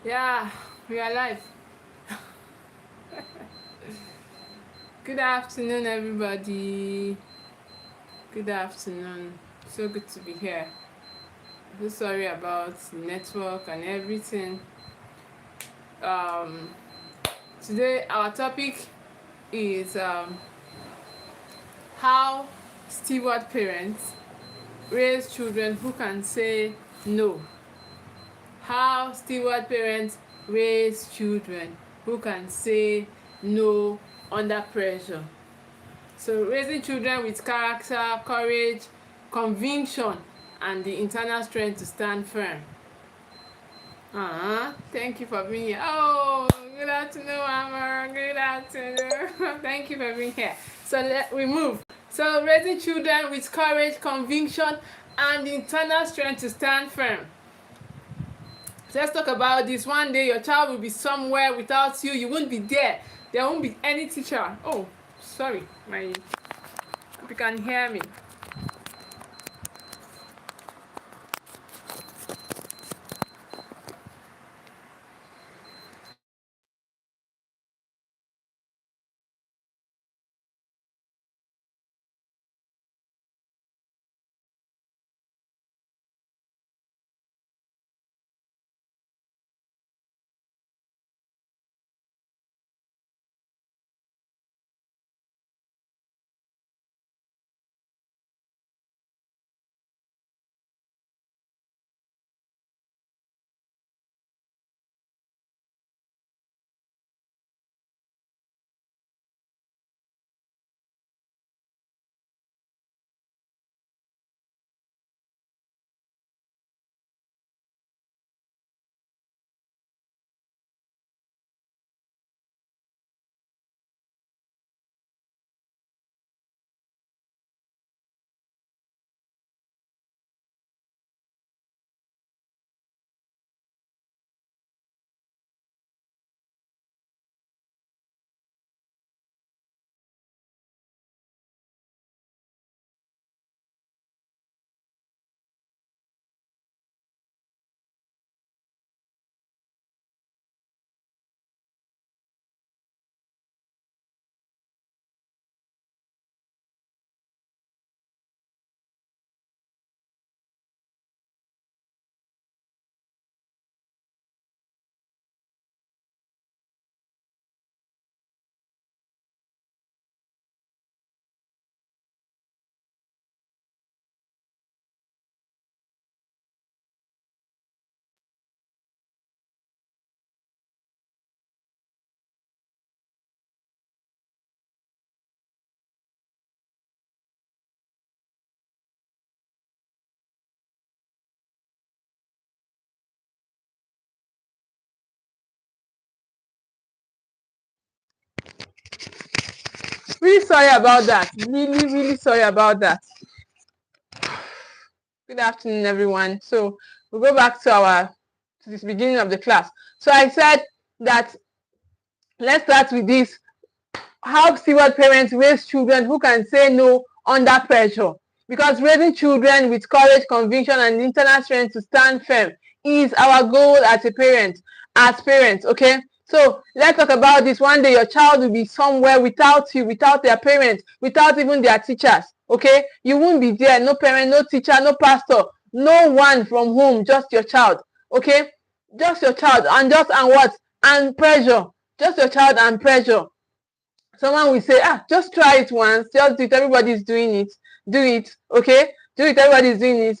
Yeah, we are live. Good afternoon, everybody. Good afternoon. So good to be here. So sorry about the network and everything. Um, Today our topic is how steward parents raise children who can say no. How steward parents raise children who can say no under pressure. So raising children with character, courage, conviction, and the internal strength to stand firm. Thank you for being here. Oh, good afternoon, Mama. Good afternoon. Thank you for being here. So we move. So raising children with courage, conviction, and the internal strength to stand firm. So let's talk about this. One day your child will be somewhere without you. You won't be there. There won't be any teacher. Oh, sorry. Hope you can hear me. Really sorry about that. Really sorry about that. Good afternoon, everyone. So we'll go back to this beginning of the class. So I said that let's start with this. How steward parents raise children who can say no under pressure. Because raising children with courage, conviction, and internal strength to stand firm is our goal as parents, okay? So let's talk about this. One day your child will be somewhere without you, without their parents, without even their teachers, okay? You won't be there, no parent, no teacher, no pastor, no one from home, just your child, okay? Just your child, and what? And pressure. Just your child and pressure. Someone will say, just try it once, just do it, everybody's doing it, do it, okay? Do it, everybody's doing it.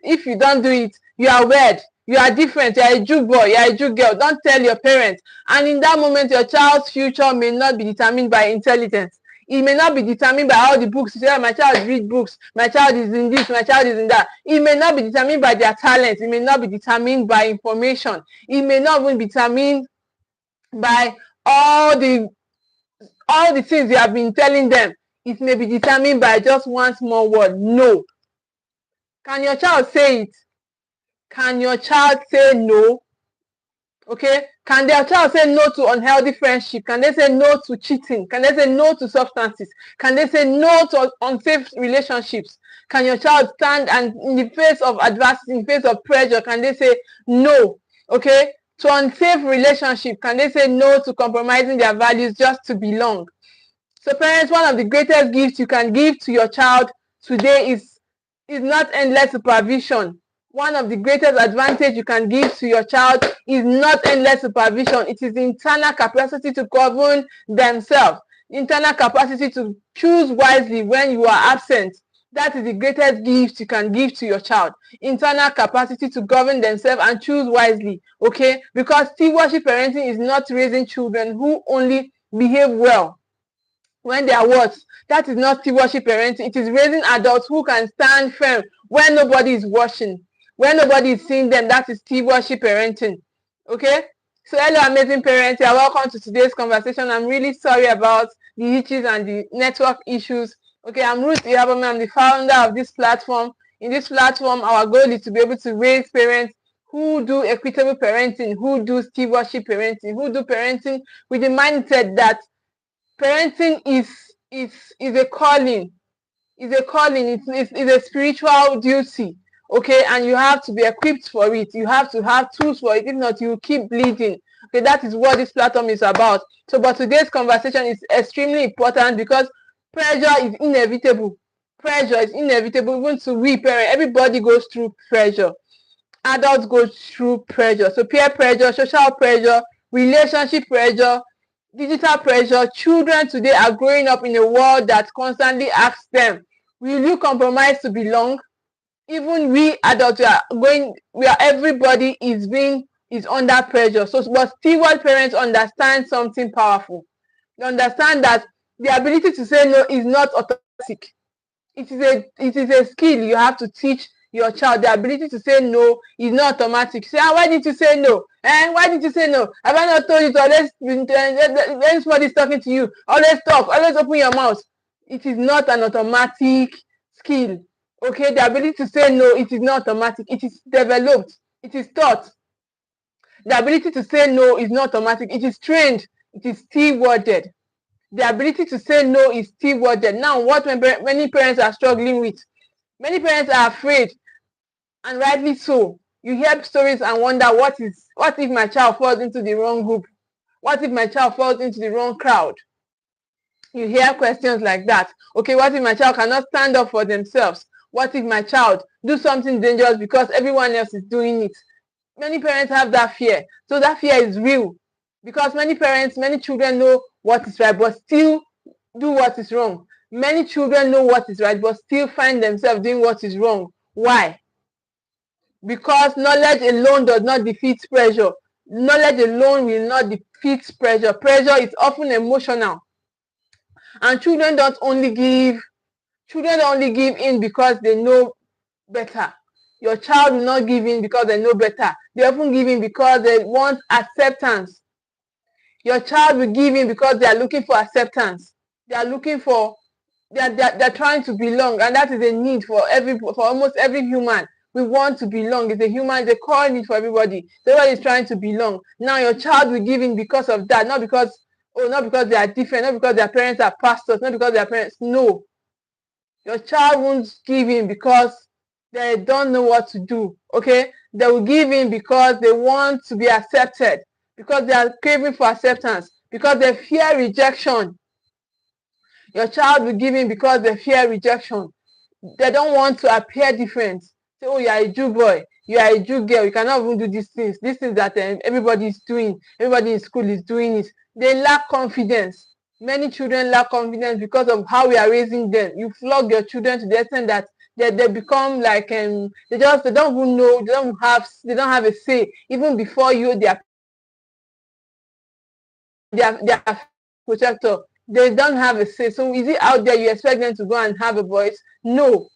If you don't do it, you are weird, you are different, you are a Jew boy, you are a Jew girl. Don't tell your parents. And in that moment, your child's future may not be determined by intelligence. It may not be determined by all the books. You say, my child read books, my child is in this, my child is in that. It may not be determined by their talents. It may not be determined by information. It may not even be determined by all the things you have been telling them. It may be determined by just one small word, no. Can your child say it? Can your child say no? Okay? Can their child say no to unhealthy friendship? Can they say no to cheating? Can they say no to substances? Can they say no to unsafe relationships? Can your child stand and in the face of adversity, in the face of pressure, can they say no? Okay? to unsafe relationship? Can they say no to compromising their values just to belong? So parents, one of the greatest gifts you can give to your child today is not endless supervision. One of the greatest advantage you can give to your child is not endless supervision. It is internal capacity to govern themselves, internal capacity to choose wisely when you are absent. That is the greatest gift you can give to your child. Internal capacity to govern themselves and choose wisely. Okay? Because stewardship parenting is not raising children who only behave well when they are what? That is not stewardship parenting. It is raising adults who can stand firm when nobody is watching, when nobody is seeing them. That is stewardship parenting. Okay? So hello, amazing parents. You're welcome to today's conversation. I'm really sorry about the issues and the network issues. Okay, I'm Ruth Ikhabomeh. I'm the founder of this platform. In this platform, our goal is to be able to raise parents who do equitable parenting, who do stewardship parenting, who do parenting with the mindset that parenting is a calling. It's a calling. It's a spiritual duty. Okay, and you have to be equipped for it. You have to have tools for it. If not, you keep bleeding. Okay, that is what this platform is about. So, but today's conversation is extremely important because pressure is inevitable. Pressure is inevitable. Even to we parents, everybody goes through pressure. Adults go through pressure. So peer pressure, social pressure, relationship pressure, digital pressure. Children today are growing up in a world that constantly asks them, will you compromise to belong? Even we adults, everybody is under pressure. So but steward parents understand something powerful. They understand that the ability to say no is not automatic. It is a skill you have to teach your child. The ability to say no is not automatic. Say, why did you say no? Why did you say no? Have I not told you to always, when somebody is talking to you, always talk, always open your mouth? It is not an automatic skill. Okay, the ability to say no, it is not automatic. It is developed. It is taught. The ability to say no is not automatic. It is trained. It is stewarded. The ability to say no is stewarded. Now, what many parents are struggling with, many parents are afraid, and rightly so. You hear stories and wonder, what if my child falls into the wrong group? What if my child falls into the wrong crowd? You hear questions like that. Okay, what if my child cannot stand up for themselves? What if my child do something dangerous because everyone else is doing it? Many parents have that fear. So that fear is real because many children know what is right but still do what is wrong. Many children know what is right but still find themselves doing what is wrong. Why? Because knowledge alone does not defeat pressure. Knowledge alone will not defeat pressure. Pressure is often emotional. And children don't only give in because they know better. Your child will not give in because they know better. They often give in because they want acceptance. Your child will give in because they are looking for acceptance. They are looking for, they're trying to belong, and that is a need for almost every human. We want to belong. It's a core need for everybody. Everybody is trying to belong. Now your child will give in because of that, not because they are different, not because their parents are pastors, not because their parents. No. Your child won't give in because they don't know what to do. Okay? They will give in because they want to be accepted, because they are craving for acceptance, because they fear rejection. Your child will give in because they fear rejection. They don't want to appear different. Say, oh, you are a Jew boy, you are a Jew girl, you cannot even do these things that everybody is doing, everybody in school is doing it. They lack confidence. Many children lack confidence because of how we are raising them. You flog your children to the extent that they become like they don't even know, they don't have a say. Even before you, they are protector. They don't have a say. So is it out there you expect them to go and have a voice? No.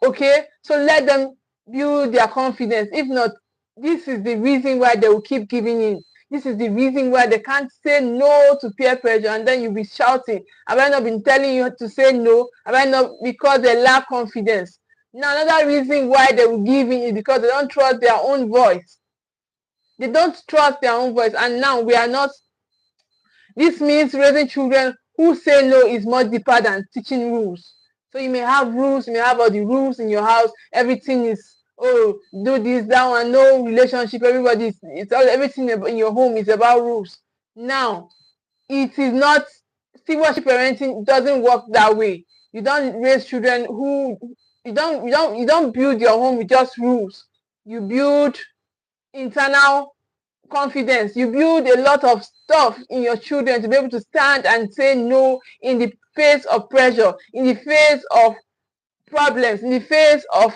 Okay, so let them build their confidence. If not, this is the reason why they will keep giving in. This is the reason why they can't say no to peer pressure, and then you'll be shouting. Have I not been telling you to say no? Have I not? Because they lack confidence. Now, another reason why they will give in is because they don't trust their own voice. They don't trust their own voice, and now we are not. This means raising children who say no is much deeper than teaching rules. So you may have rules, you may have all the rules in your house, everything is oh, do this, that one, no relationship, everything in your home is about rules. Now, it is not, stewardship parenting doesn't work that way. You don't raise children who, you don't build your home with just rules. You build internal confidence. You build a lot of stuff in your children to be able to stand and say no in the face of pressure, in the face of problems, in the face of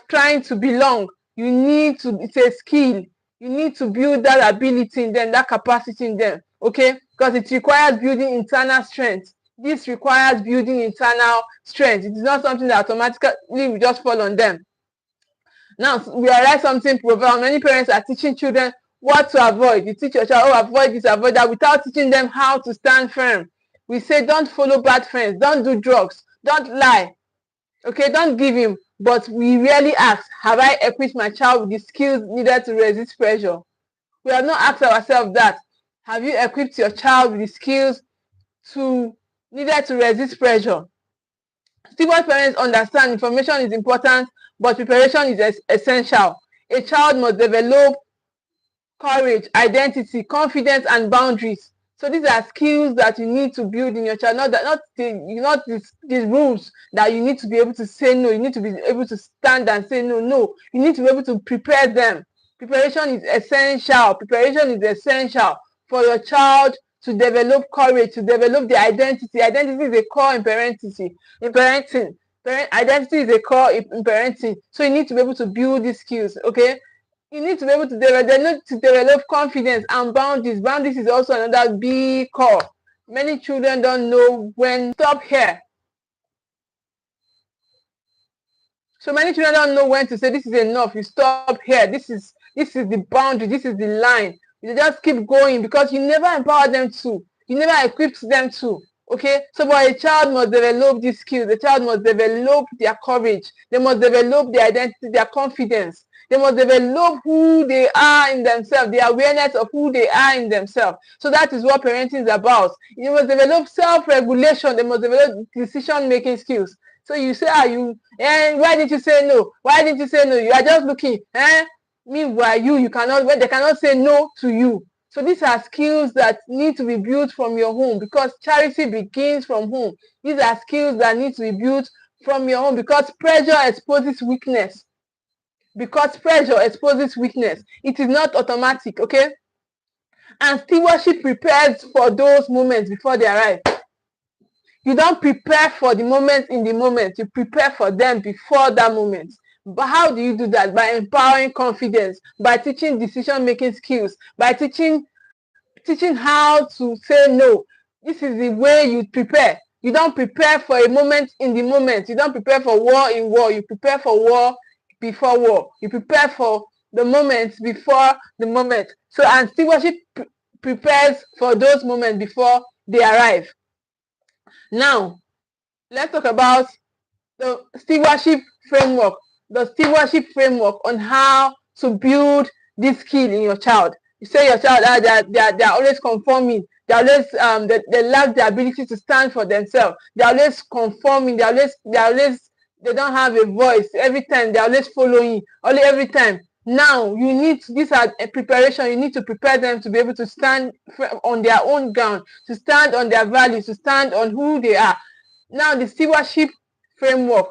trying to belong. You need to, it's a skill. You need to build that ability in them, that capacity in them, okay? Because it requires building internal strength. This requires building internal strength. It is not something that automatically will just fall on them. Now, we realize something profound. Many parents are teaching children what to avoid. You teach your child, oh, avoid this, avoid that, without teaching them how to stand firm. We say, don't follow bad friends, don't do drugs, don't lie, okay, don't give him. But we rarely ask, have I equipped my child with the skills needed to resist pressure? We have not asked ourselves that. Have you equipped your child with the skills needed to resist pressure? Steward parents understand information is important, but preparation is essential. A child must develop courage, identity, confidence, and boundaries. So these are skills that you need to build in your child, not these rules that you need to be able to say no. You need to be able to stand and say no. No, you need to be able to prepare them. Preparation is essential. Preparation is essential for your child to develop courage, to develop the identity. Identity is a core in parenting. Identity is a core in parenting. So you need to be able to build these skills, okay? You need to be able to develop confidence and boundaries. Boundaries is also another big core. Many children don't know when to stop here. So many children don't know when to say this is enough. You stop here. This is the boundary. This is the line. You just keep going because you never empower them to. You never equipped them to. Okay, so but a child must develop these skills. The child must develop their courage. They must develop their identity, their confidence. They must develop who they are in themselves, the awareness of who they are in themselves. So that is what parenting is about. You must develop self-regulation. They must develop decision-making skills. So you say, why didn't you say no? Why didn't you say no? You are just looking. Meanwhile, they cannot say no to you. So these are skills that need to be built from your home because charity begins from home. These are skills that need to be built from your home because pressure exposes weakness. Because pressure exposes weakness. It is not automatic, okay? And stewardship prepares for those moments before they arrive. You don't prepare for the moment in the moment. You prepare for them before that moment. But how do you do that? By empowering confidence, by teaching decision-making skills, by teaching how to say no. This is the way you prepare. You don't prepare for a moment in the moment. You don't prepare for war in war. You prepare for war before war. You prepare for the moments before the moment. So, and stewardship prepares for those moments before they arrive. Now, let's talk about the stewardship framework. The stewardship framework on how to build this skill in your child. You say your child they're always conforming. They always they lack the ability to stand for themselves. They're always conforming. They don't have a voice. Every time they're always following. Only every time. Now you need these are a preparation. You need to prepare them to be able to stand on their own ground, to stand on their values, to stand on who they are. Now the stewardship framework.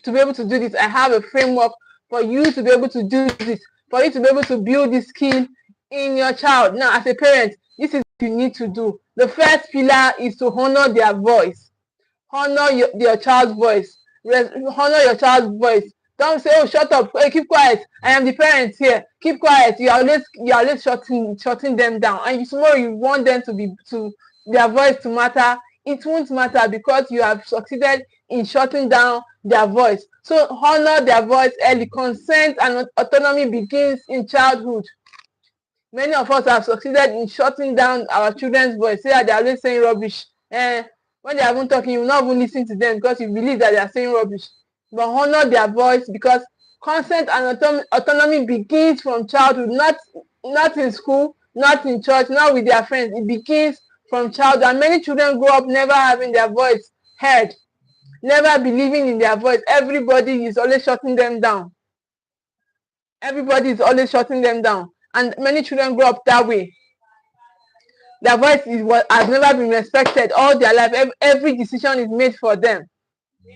To be able to do this, I have a framework for you to be able to do this, for you to be able to build this skill in your child. Now, as a parent, this is what you need to do. The first pillar is to honor their voice. Honor your child's voice. Honor your child's voice. Don't say, oh, shut up. Hey, keep quiet. I am the parent here. Keep quiet. You're always shutting them down. And tomorrow you want them to their voice to matter. It won't matter because you have succeeded in shutting down their voice. So honor their voice early. Consent and autonomy begins in childhood. Many of us have succeeded in shutting down our children's voice. Say that they're always saying rubbish. When they are even talking, you will not even listen to them because you believe that they are saying rubbish. But honor their voice because consent and autonomy begins from childhood, not in school, not in church, not with their friends. It begins from childhood. And many children grow up never having their voice heard, never believing in their voice. Everybody is always shutting them down. Everybody is always shutting them down. And many children grow up that way. Their voice is what has never been respected all their life. Every decision is made for them.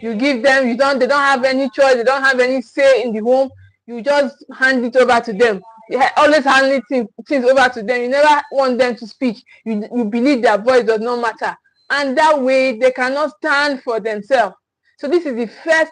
You give them, they don't have any choice, they don't have any say in the home. You just hand it over to them. You always hand things over to them. You never want them to speak. You believe their voice does not matter. And that way they cannot stand for themselves. So this is the first.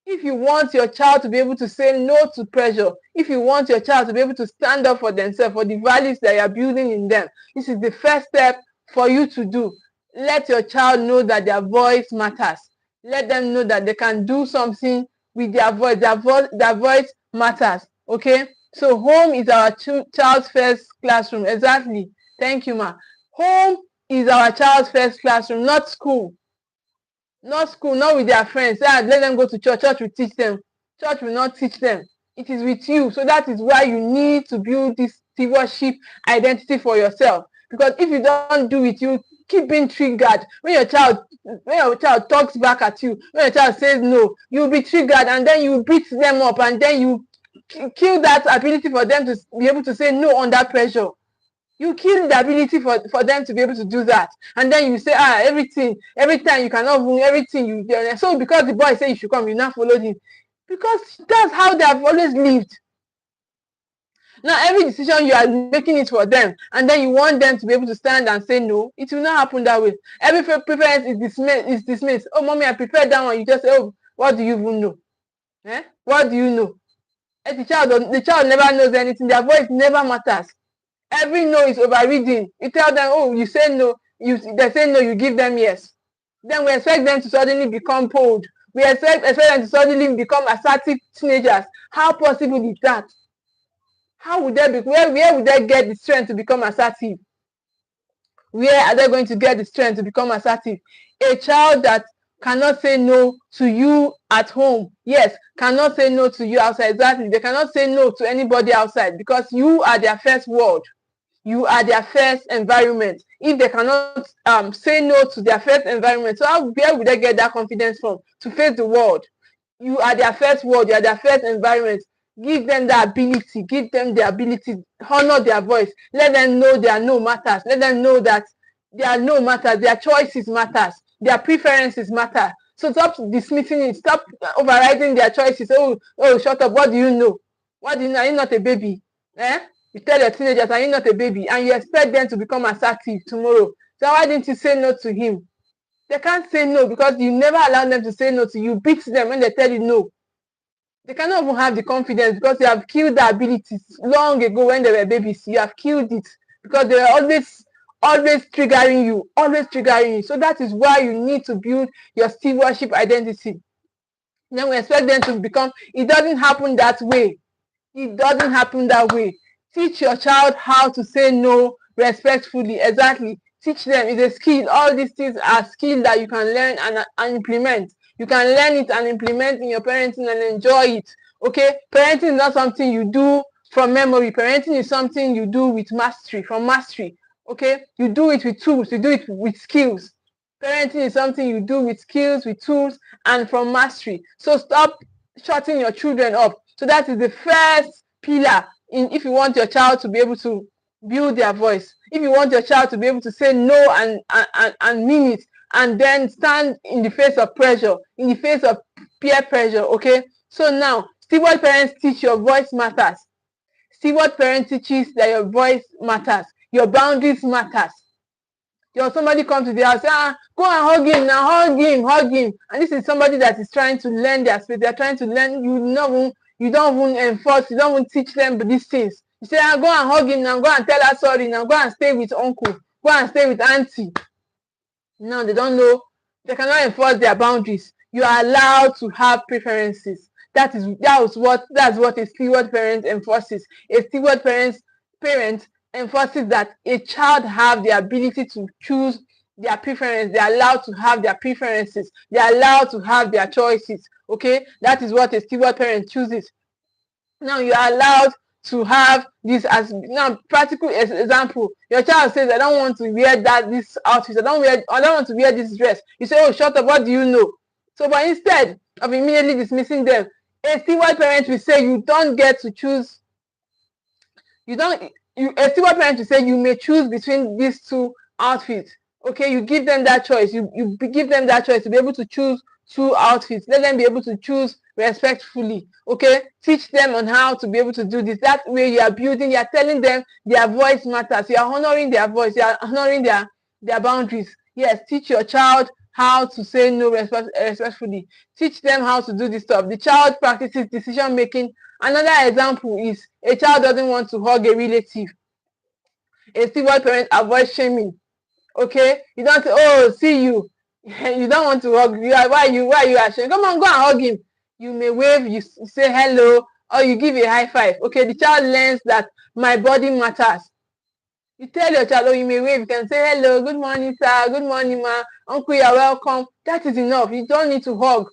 If you want your child to be able to say no to pressure, if you want your child to be able to stand up for themselves, for the values that you are building in them, this is the first step for you to do. Let your child know that their voice matters. Let them know that they can do something with their voice. Their voice matters. Okay? So home is our child's first classroom. Exactly. Thank you, ma. Home is our child's first classroom, not school. Not school, not with their friends. Let them go to church. Church will teach them. Church will not teach them. It is with you. So that is why you need to build this stewardship identity for yourself. Because if you don't do it, you keep being triggered. When your child talks back at you, when your child says no, you'll be triggered, and then you beat them up, and then you kill that ability for them to be able to say no under pressure. You kill the ability for them to be able to do that. And then you say, every time you cannot win, everything you do. So because the boy said you should come, you now follow him. Because that's how they have always lived. Now, every decision you are making it for them, and then you want them to be able to stand and say no, it will not happen that way. Every preference is dismissed. Oh, mommy, I prefer that one. You just say, oh, what do you even know? What do you know? The child never knows anything. Their voice never matters. Every no is overridden. You tell them, oh, you say no. They say no, you give them yes. Then we expect them to suddenly become bold. We expect them to suddenly become assertive teenagers. How possible is that? How would they be? Where would they get the strength to become assertive? Where are they going to get the strength to become assertive? A child that cannot say no to you at home, yes, cannot say no to you outside. Exactly. They cannot say no to anybody outside because you are their first world. You are their first environment. If they cannot say no to their first environment, so where would they get that confidence from to face the world? You are their first world. You are their first environment. Give them the ability. Give them the ability. Honor their voice. Let them know their no matters. Let them know that their no matters. Their choices matters. Their preferences matter. So stop dismissing it. Stop overriding their choices. Oh, shut up. What do you know? What do you know? Are you not a baby? You tell your teenagers, are you not a baby? And you expect them to become assertive tomorrow. So why didn't you say no to him? They can't say no because you never allow them to say no to you. Beat them when they tell you no. They cannot even have the confidence because you have killed their abilities long ago when they were babies. You have killed it because they were always triggering you, always triggering you. So that is why you need to build your stewardship identity. Then we expect them to become, it doesn't happen that way. It doesn't happen that way. Teach your child how to say no respectfully. Exactly. Teach them. It's a skill. All these things are skills that you can learn and implement. You can learn it and implement in your parenting and enjoy it. Okay? Parenting is not something you do from memory. Parenting is something you do with mastery, from mastery. Okay? You do it with tools. You do it with skills. Parenting is something you do with skills, with tools, and from mastery. So stop shutting your children up. So that is the first pillar if you want your child to be able to build their voice. If you want your child to be able to say no and mean it, and then stand in the face of pressure, in the face of peer pressure, okay? So now, steward parents teach your voice matters. Steward parents teaches that your voice matters. Your boundaries matters. Somebody comes to the house, go and hug him now, hug him. And this is somebody that is trying to learn their space. They're trying to learn. You don't even enforce, you don't even teach them these things. You say, go and hug him now, go and tell her sorry now, go and stay with uncle, go and stay with auntie. No, they don't know. They cannot enforce their boundaries. You are allowed to have preferences. That's what a steward parent enforces. A steward parent enforces that a child have the ability to choose their preference. They are allowed to have their preferences. They are allowed to have their choices. Okay, that is what a steward parent chooses. Now you are allowed to have this as now practical example. Your child says, I don't want to wear this outfit. I don't want to wear this dress. You say, oh, shut up. What do you know? So, but instead of immediately dismissing them, A steward parent will say you don't get to choose. A steward parent will say you may choose between these two outfits. Okay, you give them that choice. You give them that choice to be able to choose two outfits. Let them be able to choose respectfully. Okay, teach them on how to be able to do this. That way you are building, you are telling them their voice matters. You are honoring their voice. You are honoring their boundaries. Yes, teach your child how to say no respectfully. Teach them how to do this stuff. The child practices decision making. Another example is a child doesn't want to hug a relative. A steward parent avoids shaming. Okay, you don't say, oh, see you. You don't want to hug. Why are you ashamed? Come on, go and hug him. You may wave, you say hello, or you give a high five. Okay, the child learns that my body matters. You tell your child, oh, you may wave, you can say hello, good morning, sir, good morning, ma, uncle, you're welcome. That is enough. You don't need to hug.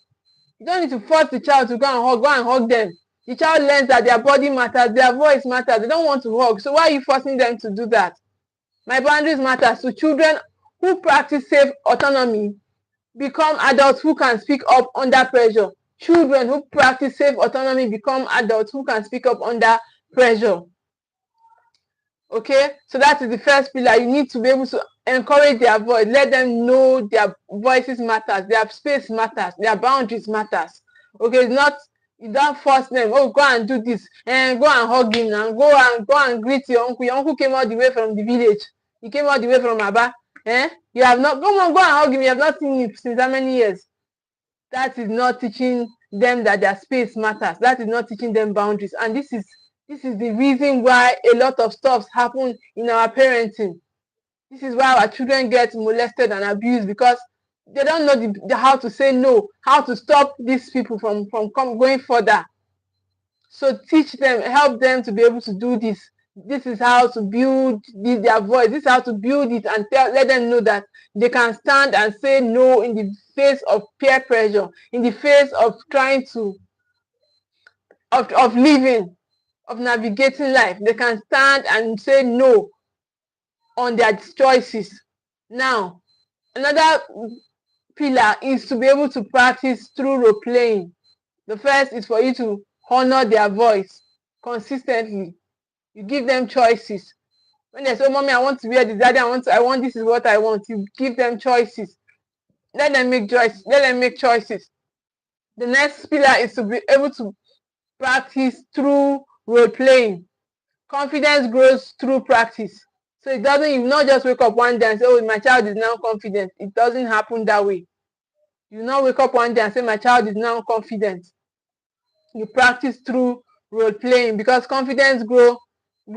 You don't need to force the child to go and hug them. The child learns that their body matters, their voice matters. They don't want to hug. So why are you forcing them to do that? My boundaries matter. So children who practice safe autonomy become adults who can speak up under pressure. Children who practice safe autonomy become adults who can speak up under pressure. Okay, so that is the first pillar. You need to be able to encourage their voice. Let them know their voices matters, their space matters, their boundaries matters. Okay, it's not, you don't force them, oh, go and do this, and go and hug him now, go and greet your uncle. Your uncle came all the way from the village. He came all the way from Aba. You have not, come on, go and hug him. You have not seen him since how many years? That is not teaching them that their space matters. That is not teaching them boundaries. And this is the reason why a lot of stuff happen in our parenting. This is why our children get molested and abused, because they don't know how to say no, how to stop these people from going further. So teach them, help them to be able to do this. This is how to build their voice. This is how to build it, and let them know that they can stand and say no in the face of peer pressure, in the face of trying to, of living, of navigating life. They can stand and say no on their choices. Now, another pillar is to be able to practice through role playing. The first is for you to honor their voice consistently. You give them choices. When they say, oh, mommy, I want to wear this, daddy, I want this is what I want. You give them choices. Let them make choices. Let them make choices. The next pillar is to be able to practice through role playing. Confidence grows through practice. So it doesn't, you not just wake up one day and say, oh, my child is now confident. It doesn't happen that way. You not wake up one day and say, my child is now confident. You practice through role playing, because confidence grow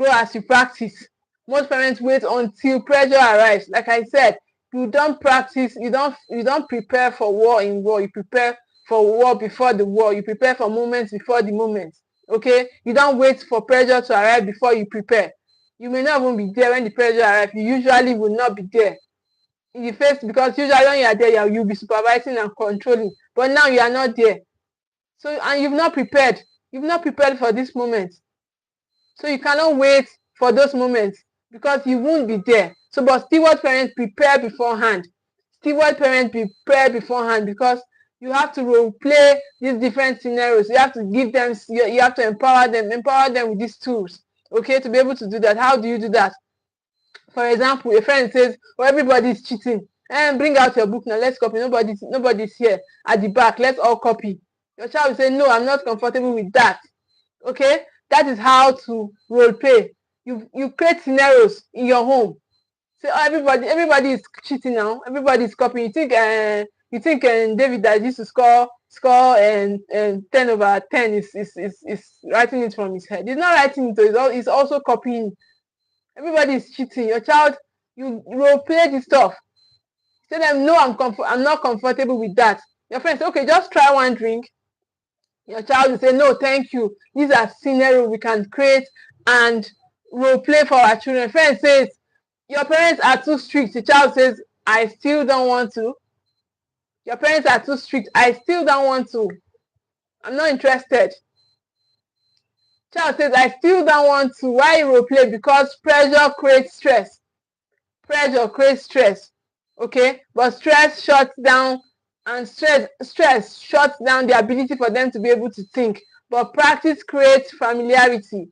as you practice. Most parents wait until pressure arrives. Like I said, you don't practice, you don't prepare for war in war. You prepare for war before the war. You prepare for moments before the moments. Okay, you don't wait for pressure to arrive before you prepare. You may not even be there when the pressure arrives. You usually will not be there in the face, because usually when you are there, you'll be supervising and controlling. But now you are not there. So, and you've not prepared. You've not prepared for this moment. So you cannot wait for those moments, because you won't be there. So, but steward parents prepare beforehand. Steward parents prepare beforehand, because you have to role play these different scenarios. You have to give them, you have to empower them with these tools, okay, to be able to do that. How do you do that? For example, a friend says, oh, everybody's cheating. And bring out your book now, let's copy. Nobody's here at the back, let's all copy. Your child will say, no, I'm not comfortable with that. Okay, that is how to role play. You create scenarios in your home. Say, oh, everybody is cheating now. Everybody is copying. You think David that used to score and 10 over 10 is writing it from his head. He's not writing it. He's also copying. Everybody is cheating. Your child, you role play this stuff. Tell them, no, I'm not comfortable with that. Your friend say, okay, just try one drink. Your child will say, no, thank you. These are scenarios we can create and role play for our children. Friend says, your parents are too strict. The child says, I still don't want to. Your parents are too strict. I still don't want to. I'm not interested. Child says, I still don't want to. Why role play? Because pressure creates stress. Pressure creates stress. Okay? But stress shuts down And stress shuts down the ability for them to be able to think. But practice creates familiarity.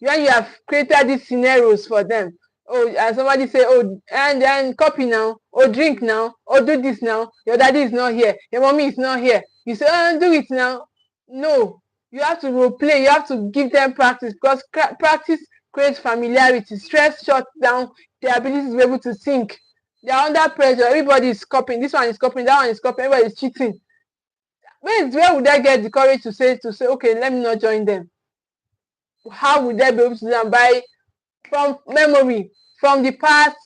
When you have created these scenarios for them, oh, and somebody say, oh, and then copy now, or drink now, or do this now, your daddy is not here, your mommy is not here, you say, oh, do it now. No, you have to role play, you have to give them practice, because practice creates familiarity. Stress shuts down their ability to be able to think. They are under pressure, everybody is copying, this one is copying, that one is copying, everybody is cheating. Where would I get the courage to say, okay, let me not join them? How would they be able to do that? By from memory, from the past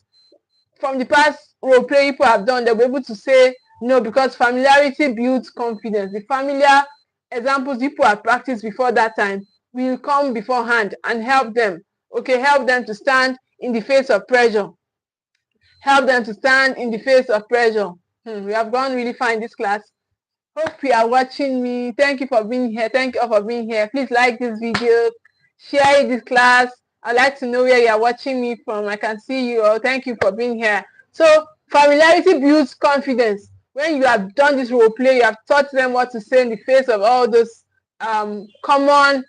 role play people have done, they'll be able to say no, because familiarity builds confidence. The familiar examples people have practiced before that time will come beforehand and help them. Okay, help them to stand in the face of pressure. Help them to stand in the face of pressure. We have gone really far in this class. Hope you are watching me. Thank you for being here. Thank you all for being here. Please like this video, share this class. I'd like to know where you are watching me from. I can see you all. Thank you for being here. So familiarity builds confidence. When you have done this role play, you have taught them what to say in the face of all those common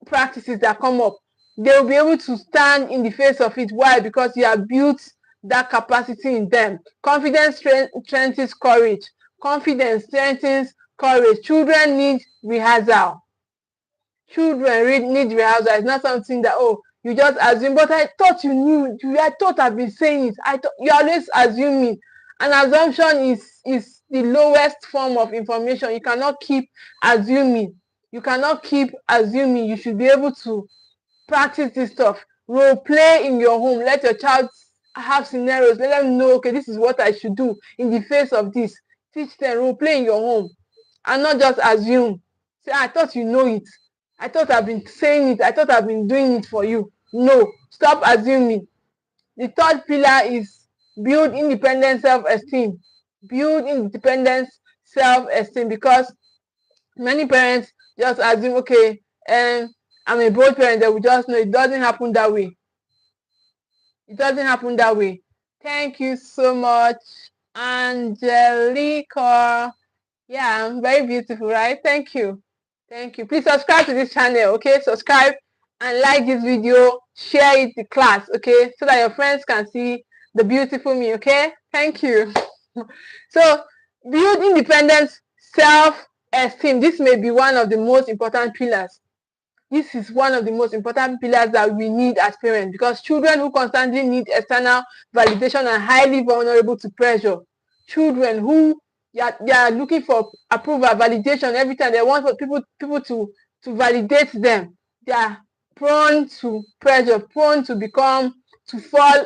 practices that come up. They will be able to stand in the face of it. Why? Because you have built that capacity in them. Confidence strengthens courage. Confidence strengthens courage. Children need rehearsal. Children need rehearsal. It's not something that, oh, you just assume, but I thought you knew. I thought I've been saying it. I thought you're always assuming. An assumption is the lowest form of information. You cannot keep assuming. You cannot keep assuming. You should be able to practice this stuff. Role play in your home. Let your child have scenarios. Let them know, okay, this is what I should do in the face of this. Teach them, role play in your home, and not just assume. Say, I thought you know it. I thought I've been saying it. I thought I've been doing it for you. No, stop assuming. The third pillar is build independent self-esteem. Build independent self-esteem, because many parents just assume, okay, I'm a bold parent, they will just know. It doesn't happen that way. It doesn't happen that way. Thank you so much, Angelica. Yeah, I'm very beautiful, right? Thank you. Thank you. Please subscribe to this channel, okay? Subscribe and like this video. Share it to class, okay? So that your friends can see the beautiful me, okay? Thank you. So, build independence, self-esteem. This may be one of the most important pillars. This is one of the most important pillars that we need as parents, because children who constantly need external validation are highly vulnerable to pressure. Children who they are looking for approval, validation every time. They want people to validate them. They are prone to pressure, prone to fall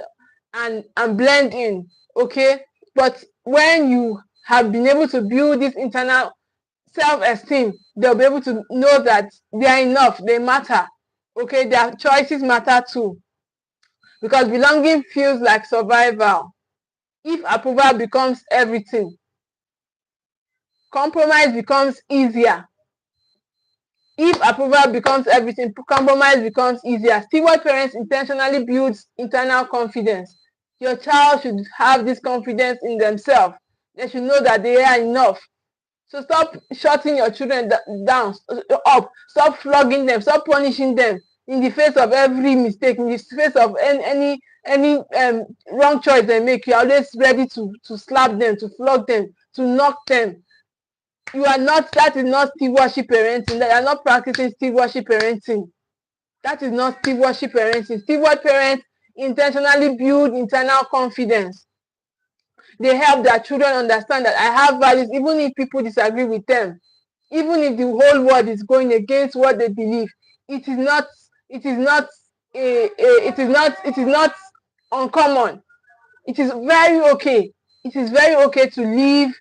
and blend in. Okay, but when you have been able to build this internal self-esteem, they'll be able to know that they are enough, they matter. Okay, their choices matter too, because belonging feels like survival. If approval becomes everything, compromise becomes easier. If approval becomes everything, compromise becomes easier. Steward parents intentionally builds internal confidence. Your child should have this confidence in themselves. They should know that they are enough. So stop shutting your children down, up. Stop flogging them. Stop punishing them in the face of every mistake, in the face of any wrong choice they make. You're always ready to slap them, to flog them, to knock them. That is not stewardship parenting. That you are not practicing stewardship parenting. That is not stewardship parenting. Steward parents intentionally build internal confidence. They help their children understand that I have values, even if people disagree with them, even if the whole world is going against what they believe. It is not uncommon. It is very okay. It is very okay to live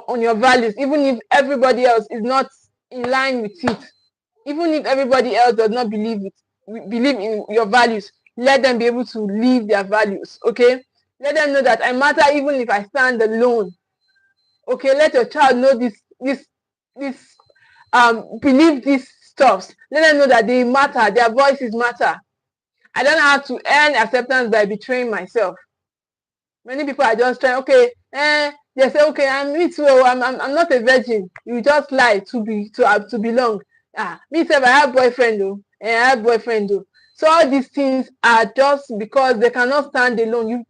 on your values, even if everybody else is not in line with it. Even if everybody else does not believe in your values, let them be able to live their values. Okay, let them know that I matter even if I stand alone. Okay, let your child know believe these stuffs. Let them know that they matter, their voices matter. I don't have to earn acceptance by betraying myself. Many people are just trying, okay, They say, okay, me too. I'm not a virgin. You just lie to belong. Me too. I have boyfriend though, and I have boyfriend though. So all these things are just because they cannot stand alone. You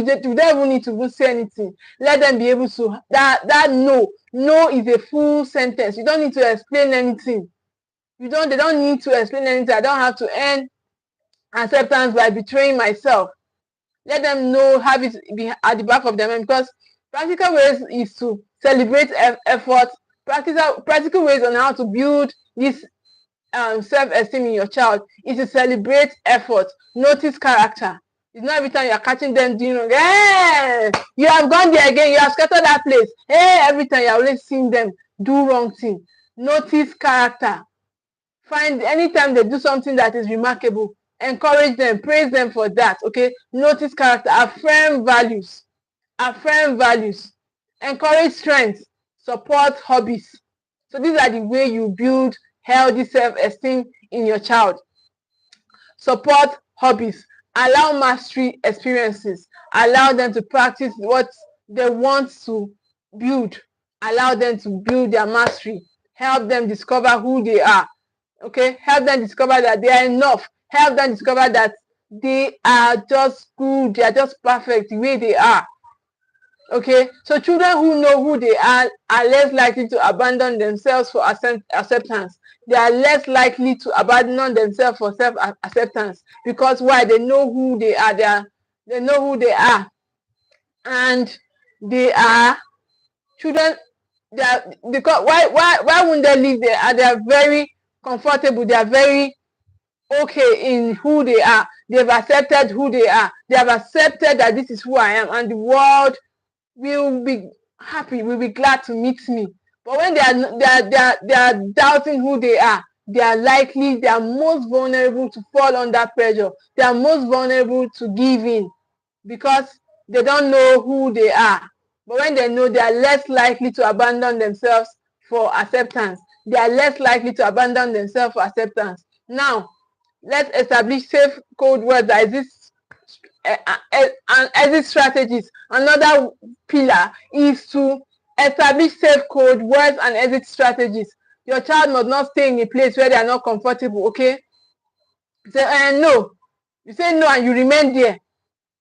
don't even need to even say anything. Let them be able to. That no is a full sentence. You don't need to explain anything. They don't need to explain anything. I don't have to earn acceptance by betraying myself. Let them know, have it be at the back of their mind, because practical ways is to celebrate effort. Practical ways on how to build this self-esteem in your child is to celebrate effort. Notice character. It's not every time you are catching them doing wrong. Hey, you have gone there again. You have scattered that place. Hey, every time you are always seeing them do wrong thing. Notice character. Find anytime they do something that is remarkable, encourage them, praise them for that. Okay, notice character, affirm values, encourage strength, support hobbies. So these are the way you build healthy self-esteem in your child. Support hobbies, allow mastery experiences, allow them to practice what they want to build, allow them to build their mastery, help them discover who they are. Okay, help them discover that they are enough, help them discover that they are just good, they are just perfect the way they are. Okay, so children who know who they are less likely to abandon themselves for acceptance. They are less likely to abandon themselves for self-acceptance, because why? They know who they are. They know who they are, and they are children. They are, because why wouldn't they live there? They are very comfortable. They are very okay in who they are. They've accepted who they are. They have accepted that this is who I am, and the world will be happy, will be glad to meet me. But when they are doubting who they are most vulnerable to fall under pressure. They are most vulnerable to give in, because they don't know who they are. But when they know, they are less likely to abandon themselves for acceptance. They are less likely to abandon themselves for acceptance. Now, let's establish safe code words that exist and exit strategies. Another pillar is to establish safe code words and exit strategies. Your child must not stay in a place where they are not comfortable. Okay, say no. You say no and you remain there.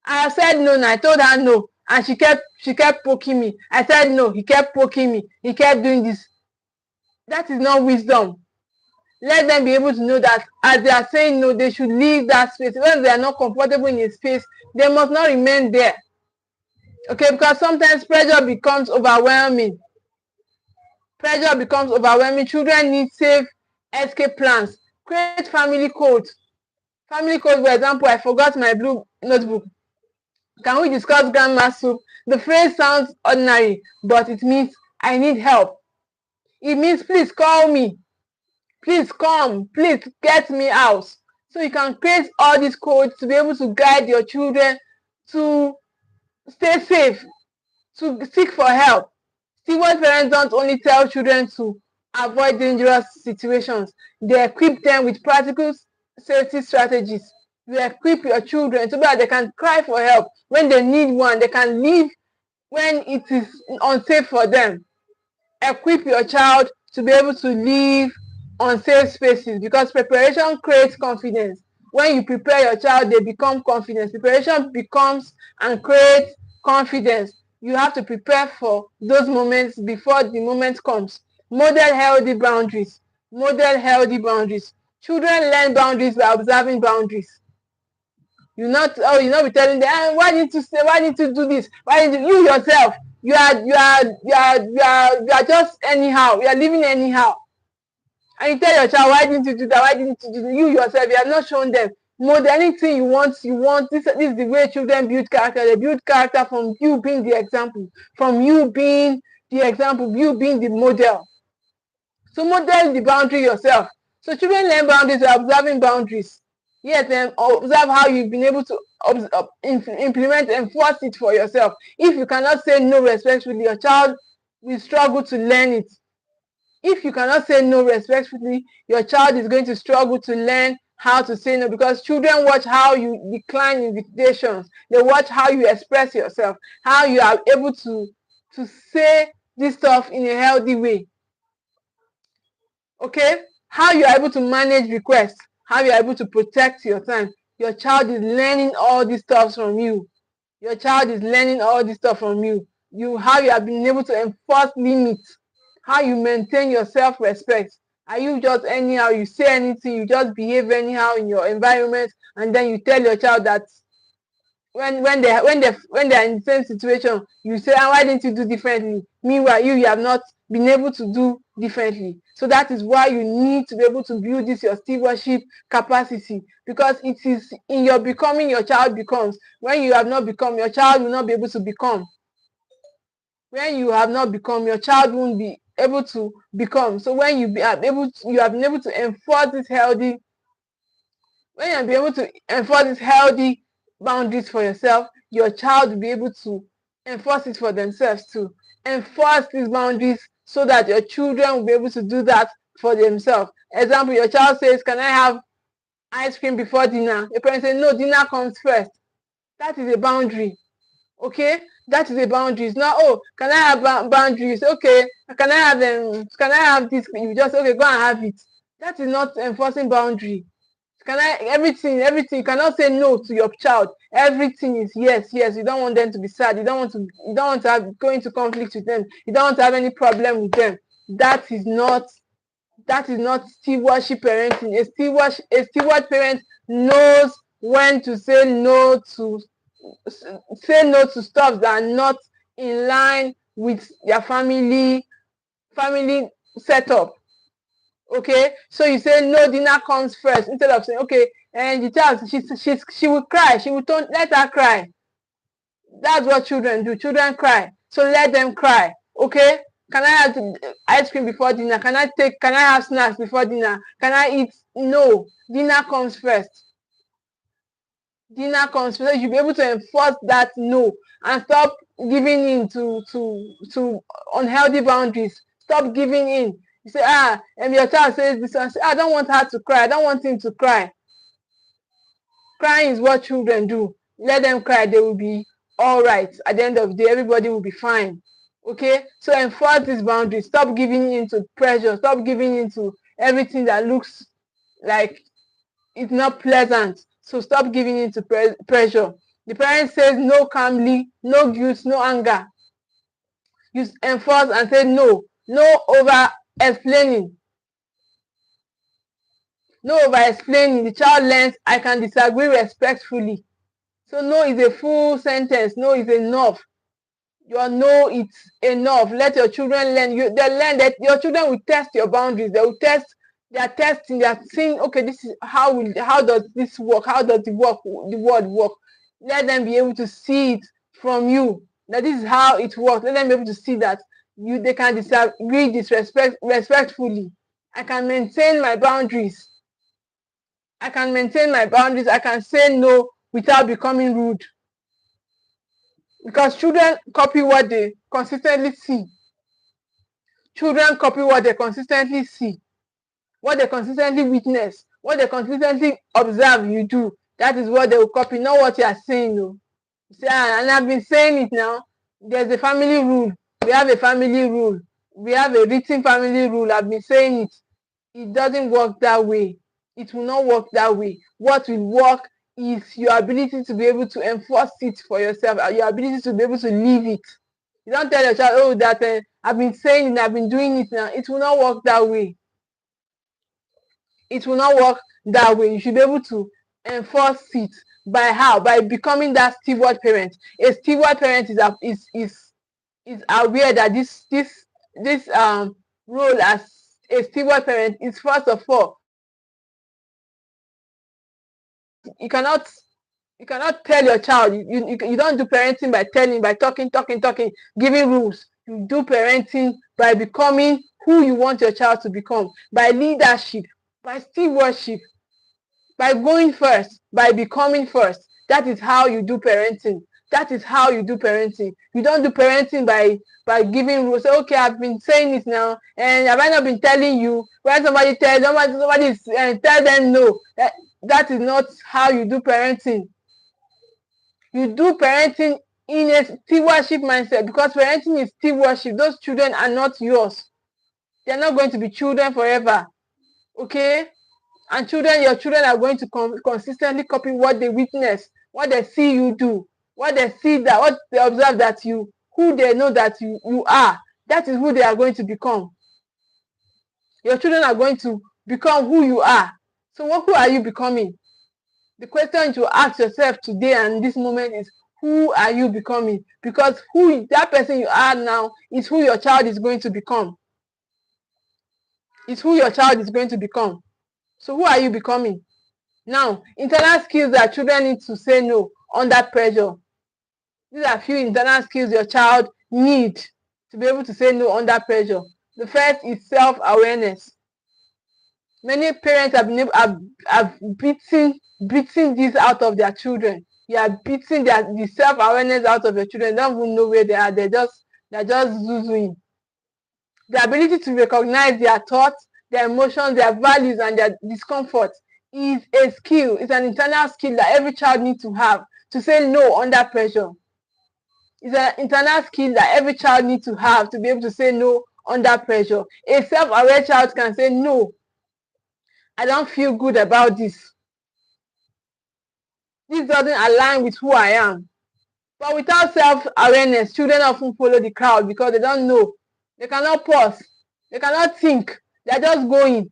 I said no and I told her no, and she kept poking me. I said no, he kept poking me, he kept doing this. That is not wisdom. Let them be able to know that as they are saying no, they should leave that space. When they are not comfortable in a space, they must not remain there. Okay, because sometimes pressure becomes overwhelming. Children need safe escape plans. Create family codes. Family code, for example, I forgot my blue notebook. Can we discuss grandma soup? The phrase sounds ordinary, but it means I need help. It means please call me. Please come. Please get me out. So you can create all these codes to be able to guide your children to stay safe, to seek for help. Steward parents don't only tell children to avoid dangerous situations, they equip them with practical safety strategies. You equip your children so that they can cry for help when they need one. They can leave when it is unsafe for them. Equip your child to be able to live on safe spaces, because preparation creates confidence. When you prepare your child, they become confident. Preparation becomes and creates confidence. You have to prepare for those moments before the moment comes. Model healthy boundaries. Children learn boundaries by observing boundaries. You not be telling them, why didn't you say, why didn't you do this? Why didn't you yourself? You are just anyhow. You are living anyhow. And you tell your child, why didn't you do that? Why didn't you do that? You yourself, you have not shown them. Model anything you want. This is the way children build character. They build character from you being the example, you being the model. So model the boundary yourself. So children learn boundaries by observing boundaries. Yes, then observe how you've been able to implement, enforce it for yourself. If you cannot say no respectfully, your child will struggle to learn it. If you cannot say no respectfully, your child is going to struggle to learn how to say no, because children watch how you decline invitations. They watch how you express yourself, how you are able to to say this stuff in a healthy way. Okay, how you are able to manage requests, how you are able to protect your time. Your child is learning all these stuff from you. Your child is learning all this stuff from you. How you have been able to enforce limits, how you maintain your self-respect. Are you just anyhow, you say anything, you just behave anyhow in your environment, and then you tell your child that when they are in the same situation, you say, why didn't you do differently? Meanwhile, you have not been able to do differently. So that is why you need to be able to build this your stewardship capacity, because it is in your becoming your child becomes. When you have not become, your child will not be able to become. When you have not become, your child won't be able to become. So when you have been able to enforce this healthy, when you be able to enforce these healthy boundaries for yourself, your child will be able to enforce it for themselves too. Enforce these boundaries so that your children will be able to do that for themselves. Example, your child says, can I have ice cream before dinner? Your parent says, no, dinner comes first. That is a boundary. Okay, that is a boundary. It's not, oh, can I have boundaries? Okay, can I have this? You just, okay, go and have it. That is not enforcing boundary. Everything, you cannot say no to your child. Everything is yes. You don't want them to be sad. You don't want to go into conflict with them. You don't want to have any problem with them. That is not stewardship parenting. A steward parent knows when to say no to stuff that are not in line with their family setup. Okay, so you say no, dinner comes first, instead of saying, okay, and the child, she will cry, don't let her cry. That's what children do. Children cry, so let them cry. Okay, can I have ice cream before dinner? Can I have snacks before dinner? Can I eat? No, dinner comes first. Dinner comes first. You'll be able to enforce that no, and stop giving in to unhealthy boundaries. Stop giving in. You say, and your child says this one, say, I don't want her to cry. I don't want him to cry. Crying is what children do. Let them cry. They will be all right. At the end of the day, everybody will be fine. Okay? So enforce these boundaries. Stop giving in to pressure. Stop giving in to everything that looks like it's not pleasant. So stop giving in to pressure. The parent says no calmly, no guilt, no anger. You enforce and say no. No over explaining. No over explaining. The child learns, I can disagree respectfully. So no is a full sentence. No is enough. Your no, it's enough. Let your children learn. They learn that your children will test your boundaries. They will test. They are testing. They are seeing. Okay, this is how does this work? How does the word work? Let them be able to see it from you. That this is how it works. Let them be able to see that they can disagree respectfully. I can maintain my boundaries. I can maintain my boundaries. I can say no without becoming rude. Because children copy what they consistently see. Children copy what they consistently see, what they consistently witness, what they consistently observe you do. That is what they will copy, not what you are saying. No. You say, and I've been saying it now. There's a family rule. We have a family rule. We have a written family rule. I've been saying it. It doesn't work that way. It will not work that way. What will work is your ability to be able to enforce it for yourself, your ability to be able to live it. You don't tell your child, oh, that I've been saying it, I've been doing it now. It will not work that way. It will not work that way. You should be able to enforce it by how? By becoming that steward parent. A steward parent is aware that this role as a steward parent is, first of all, you cannot tell your child. You don't do parenting by telling, by talking, giving rules. You do parenting by becoming who you want your child to become, by leadership, by stewardship, by going first, by becoming first. That is how you do parenting. That is how you do parenting. You don't do parenting by giving rules. Say, okay, I've been saying it now, and have I not been telling you? When somebody tells tell them no. That is not how you do parenting. You do parenting in a stewardship mindset, because parenting is stewardship. Those children are not yours. They are not going to be children forever. Okay? And your children are going to consistently copy what they witness, what they see you do, what they observe that who they know that you are. That is who they are going to become. Your children are going to become who you are. So who are you becoming? The question to ask yourself today and this moment is, who are you becoming? Because that person you are now is who your child is going to become. It's who your child is going to become. So who are you becoming? Now, internal skills that children need to say no under pressure. These are a few internal skills your child need to be able to say no under pressure. The first is self-awareness. Many parents have beaten this out of their children. You are beating the self-awareness out of your children. They don't even know where they are. They're just zoozooing. The ability to recognize their thoughts, their emotions, their values, and their discomfort is a skill. It's an internal skill that every child needs to have to say no under pressure. It's an internal skill that every child needs to have to be able to say no under pressure. A self-aware child can say, no, I don't feel good about this. This doesn't align with who I am. But without self-awareness, children often follow the crowd because they don't know. They cannot pause. They cannot think. They're just going.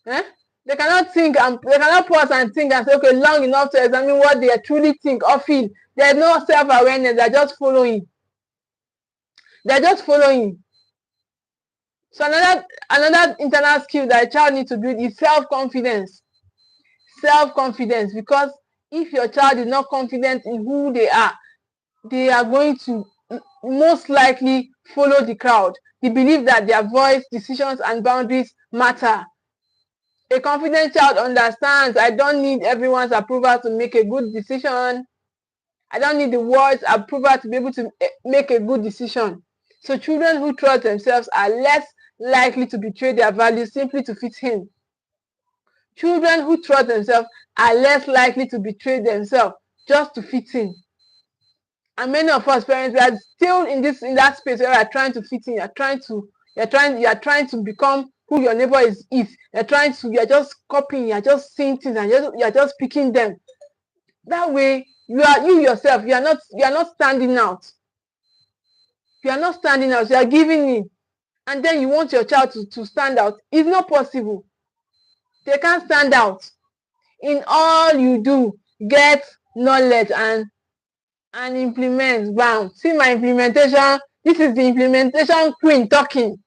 They cannot think and they cannot pause and think and say, okay, long enough to examine what they truly think or feel. There's no self-awareness. They're just following. They're just following. So another internal skill that a child needs to build is self-confidence. Self-confidence, because if your child is not confident in who they are going to most likely follow the crowd. They believe that their voice, decisions, and boundaries matter. A confident child understands, I don't need everyone's approval to make a good decision. I don't need the world's approval to be able to make a good decision. So children who trust themselves are less likely to betray their values simply to fit in. Children who trust themselves are less likely to betray themselves just to fit in. And many of us parents, we are still in that space where we are trying to fit in. You are trying to become who your neighbor is. You are just copying, you are just seeing things and you are just picking them. That way, you yourself, you are not standing out. You are not standing out, you are giving in. And then you want your child to stand out. It's not possible. They can't stand out. In all you do, get knowledge and implement. Bam. See my implementation. This is the implementation queen talking.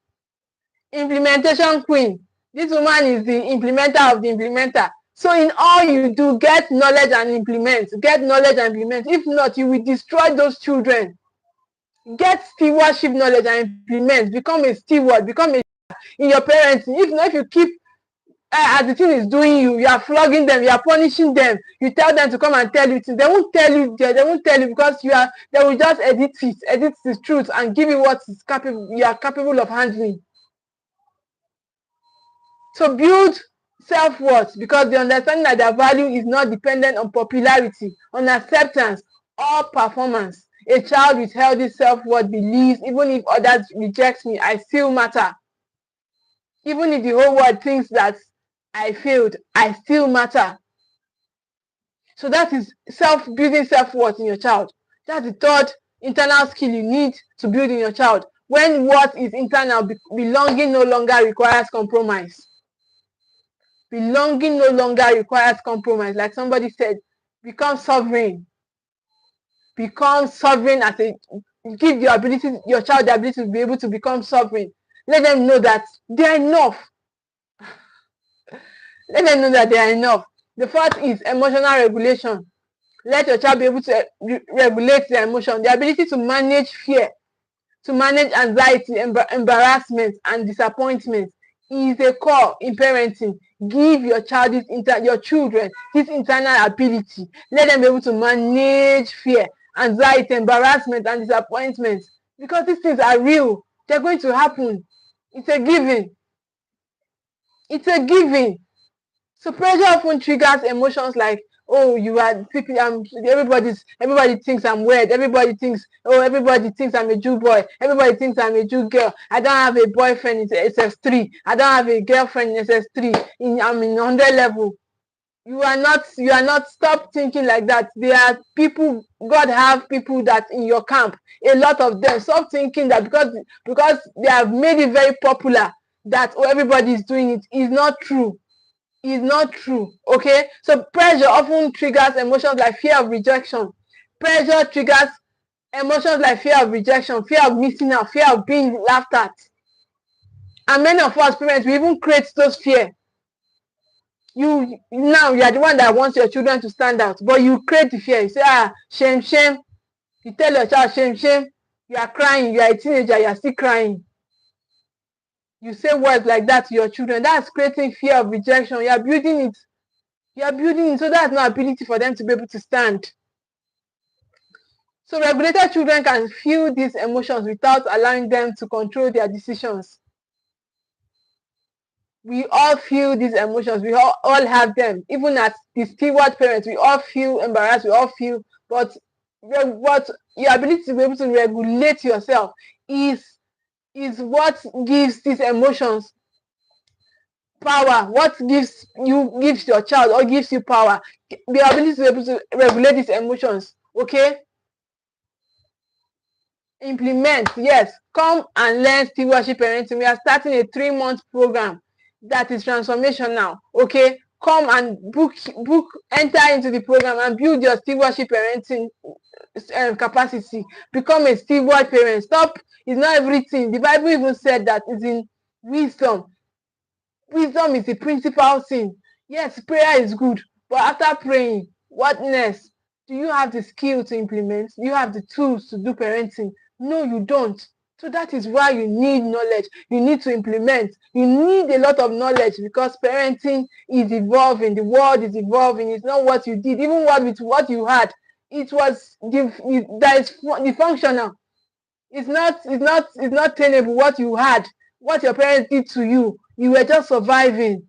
Implementation queen. This woman is the implementer of the implementer. So in all you do, get knowledge and implement. Get knowledge and implement. If not, you will destroy those children. Get stewardship knowledge and implement. Become a steward. Become a in your parenting. If you keep as the thing is doing you are flogging them, you are punishing them, you tell them to come and tell you things, they won't tell you because they will just edit the truth and give you what you are capable of handling. So build self-worth, because the understanding that their value is not dependent on popularity, on acceptance, or performance. A child with healthy self-worth believes, even if others reject me, I still matter. Even if the whole world thinks that I failed, I still matter. So that is building self-worth in your child. That's the third internal skill you need to build in your child. When what is internal, belonging no longer requires compromise. Belonging no longer requires compromise. Like somebody said, become sovereign. Become sovereign give your child the ability to be able to become sovereign. Let them know that they are enough. Let them know that they are enough. The fourth is emotional regulation. Let your child be able to regulate their emotion. The ability to manage fear, to manage anxiety, embarrassment, and disappointment is a core in parenting. Give your children this internal ability. Let them be able to manage fear, anxiety, embarrassment, and disappointment, because these things are real. They're going to happen. It's a given. It's a given. So pressure often triggers emotions like oh, you are people, everybody thinks I'm weird. Everybody thinks, oh, everybody thinks I'm a Jew boy. Everybody thinks I'm a Jew girl. I don't have a boyfriend in SS3. I don't have a girlfriend in SS3. I'm in 100 level. You are not, stop thinking like that. There are people, God have people that in your camp, a lot of them. Stop thinking that because they have made it very popular that, oh, everybody is doing it. Is not true. Is not true. Okay, so pressure often triggers emotions like fear of rejection. Pressure triggers emotions like fear of rejection, fear of missing out, fear of being laughed at. And many of us parents, we even create those fear. You are the one that wants your children to stand out, but you create the fear. You say, shame, shame. You tell your child, shame, shame. You are crying. You are a teenager. You are still crying. You say words like that to your children. That's creating fear of rejection. You are building it. You are building it, so that's no ability for them to be able to stand. So regulated children can feel these emotions without allowing them to control their decisions. We all feel these emotions. We all have them. Even as the steward parents, we all feel embarrassed. We all feel, but what your ability to be able to regulate yourself is what gives these emotions power. What gives your child or gives you power. The ability to be able to regulate these emotions. Okay. Implement. Yes. Come and learn stewardship parenting. We are starting a 3-month program that is transformational. Okay, come and enter into the program and build your stewardship parenting capacity. Become a steward parent. Stop. It's not everything. The Bible even said that it's in wisdom. Wisdom is the principal thing. Yes, prayer is good, but after praying, what next? Do you have the skill to implement? Do you have the tools to do parenting? No, you don't. So that is why you need knowledge. You need to implement. You need a lot of knowledge because parenting is evolving. The world is evolving. It's not what you did. Even what you had, it was the functional. It's not tenable what you had. What your parents did to you. You were just surviving.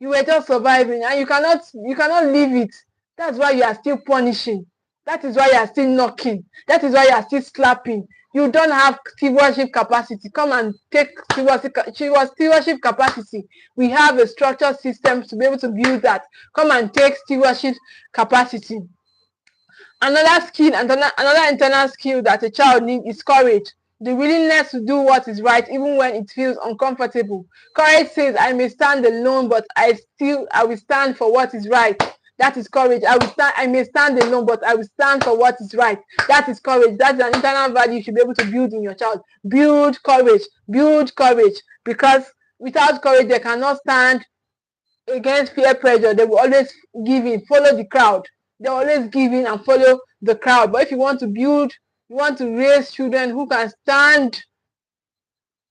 You were just surviving, and you cannot leave it. That's why you are still punishing. That is why you are still knocking. That is why you are still slapping. You don't have stewardship capacity. Come and take stewardship capacity. We have a structured system to be able to build that. Come and take stewardship capacity. Another internal skill that a child needs is courage. The willingness to do what is right even when it feels uncomfortable. Courage says, I may stand alone, but I will stand for what is right. That is courage. I may stand alone, but I will stand for what is right. That is courage. That's an internal value you should be able to build in your child. Build courage. Build courage. Because without courage, they cannot stand against peer pressure. They will always give in, follow the crowd. They always give in and follow the crowd. But if you want to raise children who can stand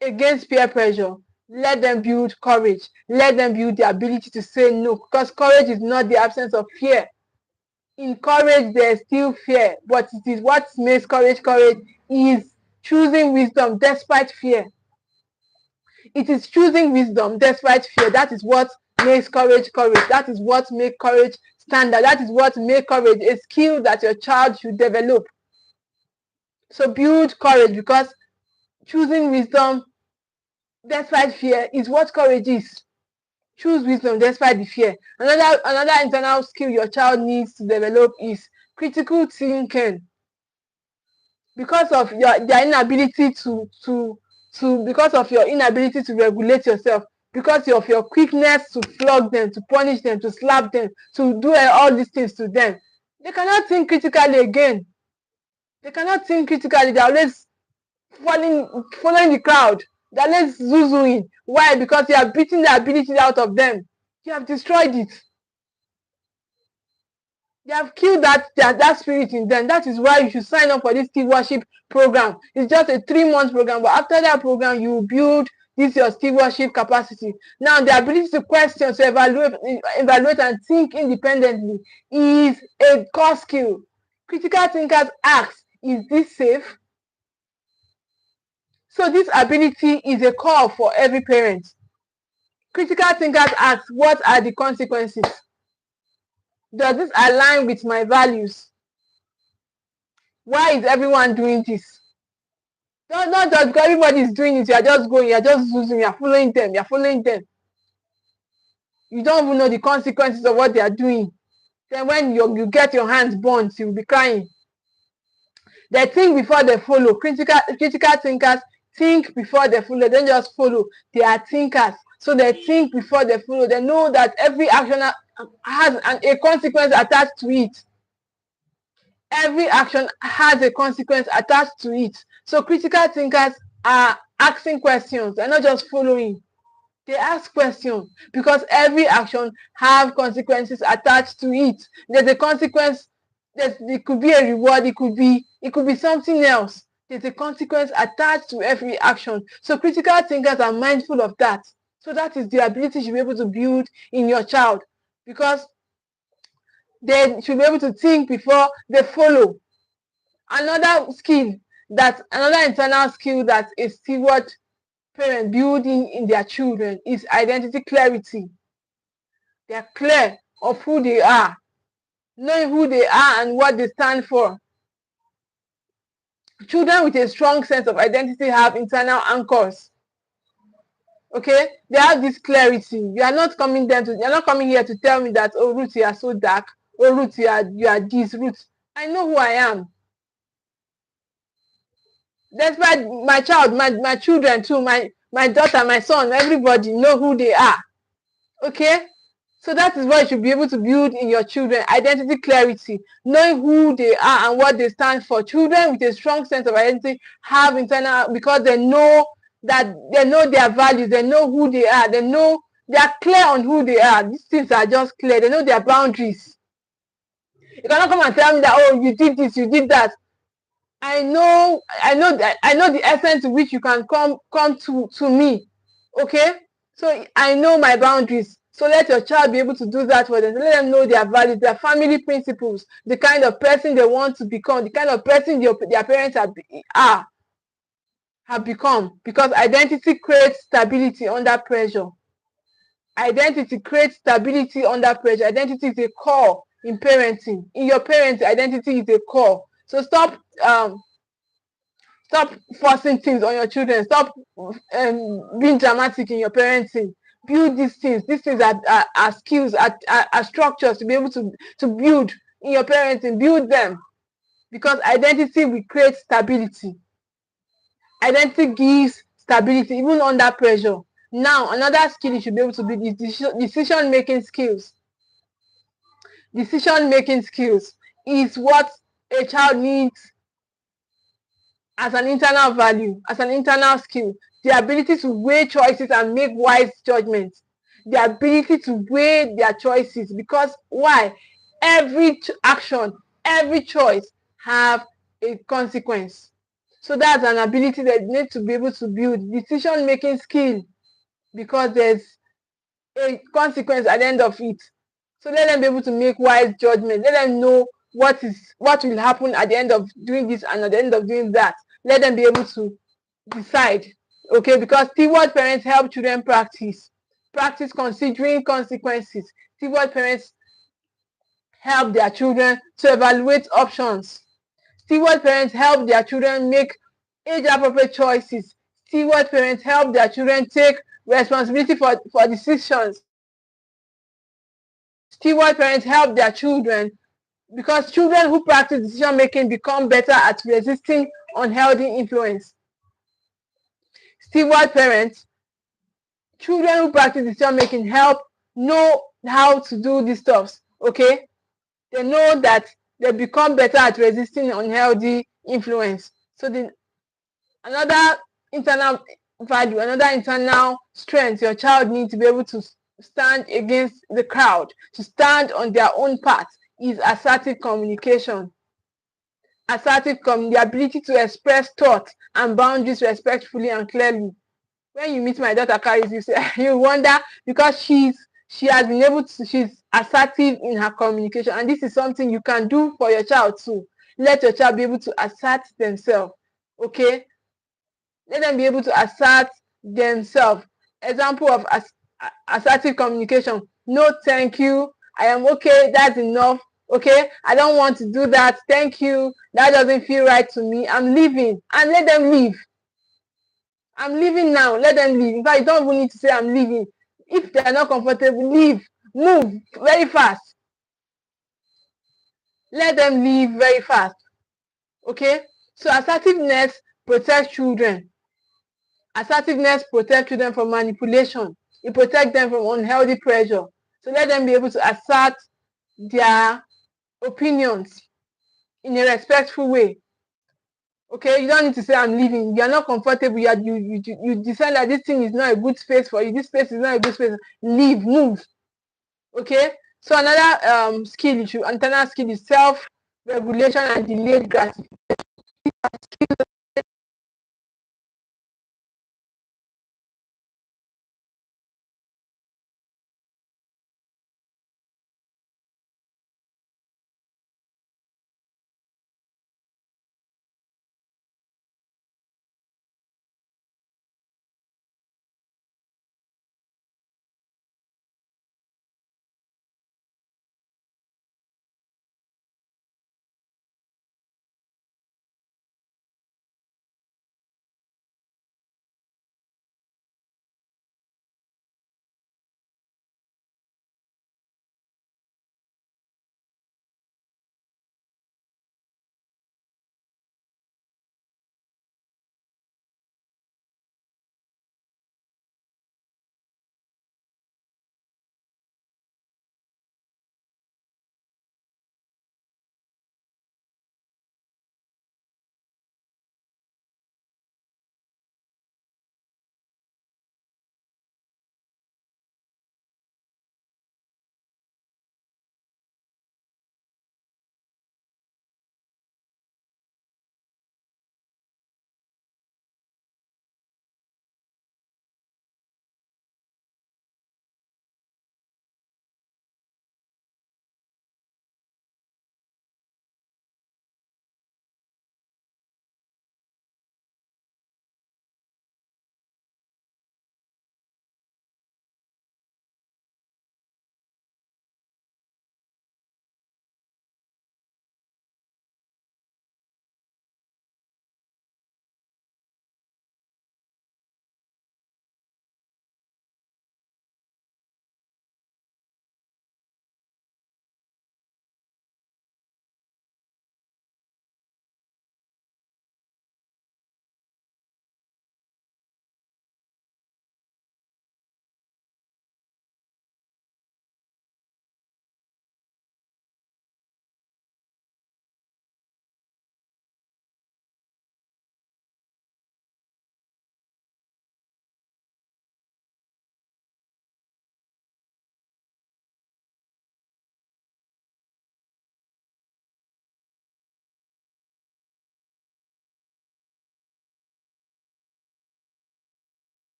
against peer pressure, let them build courage. Let them build the ability to say no. Because courage is not the absence of fear. In courage, there is still fear. But it is what makes courage is choosing wisdom despite fear. It is choosing wisdom despite fear. That is what makes courage. That is what makes courage standard. That is what makes courage a skill that your child should develop. So build courage, because choosing wisdom despite fear is what courage is. Choose wisdom despite the fear. Another internal skill your child needs to develop is critical thinking. Because of their inability because of your inability to regulate yourself, because of your quickness to flog them, to punish them, to slap them, to do all these things to them, they cannot think critically again. They cannot think critically. They're always following the crowd. They're always zuzuing. Why? Because you have beaten the ability out of them. You have destroyed it. You have killed that spirit in them. That is why you should sign up for this stewardship program. It's just a 3-month program, but after that program, you build your stewardship capacity. Now, the ability to question, to evaluate and think independently is a core skill. Critical thinkers ask, is this safe? So this ability is a call for every parent. Critical thinkers ask, what are the consequences? Does this align with my values? Why is everyone doing this? Not just because everybody is doing it, you are just going, you are just using, you are following them, you are following them. You don't even know the consequences of what they are doing. Then when you get your hands burnt, you'll be crying. They think before they follow. Critical thinkers think before they follow. They don't just follow. They are thinkers. So they think before they follow. They know that every action has a consequence attached to it. Every action has a consequence attached to it. So critical thinkers are asking questions. They're not just following. They ask questions because every action have consequences attached to it. There's a consequence. It could be a reward. It could be something else. There's a consequence attached to every action. So critical thinkers are mindful of that. So that is the ability you should be able to build in your child, because they should be able to think before they follow. Another internal skill that a steward parent building in their children is identity clarity. They are clear of who they are, knowing who they are and what they stand for. Children with a strong sense of identity have internal anchors. Okay, they have this clarity. You are not coming here to tell me that, oh Ruth, you are so dark. Oh Ruth, you are this. Ruth, I know who I am. That's why my children too, my daughter, my son, everybody know who they are. Okay, so that is what you should be able to build in your children: identity clarity, knowing who they are and what they stand for. Children with a strong sense of identity have internal, because they know their values, they know who they are, they are clear on who they are. These things are just clear. They know their boundaries. You cannot come and tell me that, oh, you did this, you did that. I know the essence to which you can come to me. Okay, so I know my boundaries. So let your child be able to do that for them. Let them know their values, their family principles, the kind of person they want to become, the kind of person their parents have become. Because identity creates stability under pressure. Identity creates stability under pressure. Identity is a core in parenting. In your parenting, identity is a core. So stop forcing things on your children. Stop being dramatic in your parenting. Build these things. These things are skills, are structures to be able to build in your parenting. Build them, because identity will create stability. Identity gives stability even under pressure. Now, another skill you should be able to build is decision-making skills. Decision-making skills is what a child needs as an internal value, as an internal skill. The ability to weigh choices and make wise judgments. The ability to weigh their choices. Because why? Every action, every choice have a consequence. So that's an ability that you need to be able to build. Decision-making skill, because there's a consequence at the end of it. So let them be able to make wise judgment. Let them know what will happen at the end of doing this and at the end of doing that. Let them be able to decide. Okay, because steward parents help children practice considering consequences. Steward parents help their children to evaluate options. Steward parents help their children make age-appropriate choices. Steward parents help their children take responsibility for decisions. Steward parents help their children, because children who practice decision making become better at resisting unhealthy influence. Steward parents, children who practice decision making know how to do these stuff. Okay, they know that they become better at resisting unhealthy influence. So another internal value, another internal strength your child needs to be able to stand against the crowd, to stand on their own path, is assertive communication. The ability to express thoughts and boundaries respectfully and clearly. When you meet my daughter Caris, you wonder, because she's assertive in her communication, and this is something you can do for your child too. Let your child be able to assert themselves. Okay, let them be able to assert themselves. Example of assertive communication: no thank you, I am okay, that's enough. Okay, I don't want to do that. Thank you. That doesn't feel right to me. I'm leaving. And let them leave. I'm leaving now. Let them leave. In fact, you don't even need to say I'm leaving. If they're not comfortable, leave. Move very fast. Let them leave very fast. Okay? So assertiveness protects children. Assertiveness protects children from manipulation. It protects them from unhealthy pressure. So let them be able to assert their opinions in a respectful way. Okay, you don't need to say I'm leaving. You are not comfortable. You decide that this thing is not a good space for you. This space is not a good space. Leave, move. Okay. So another internal skill is self-regulation and delayed gratification.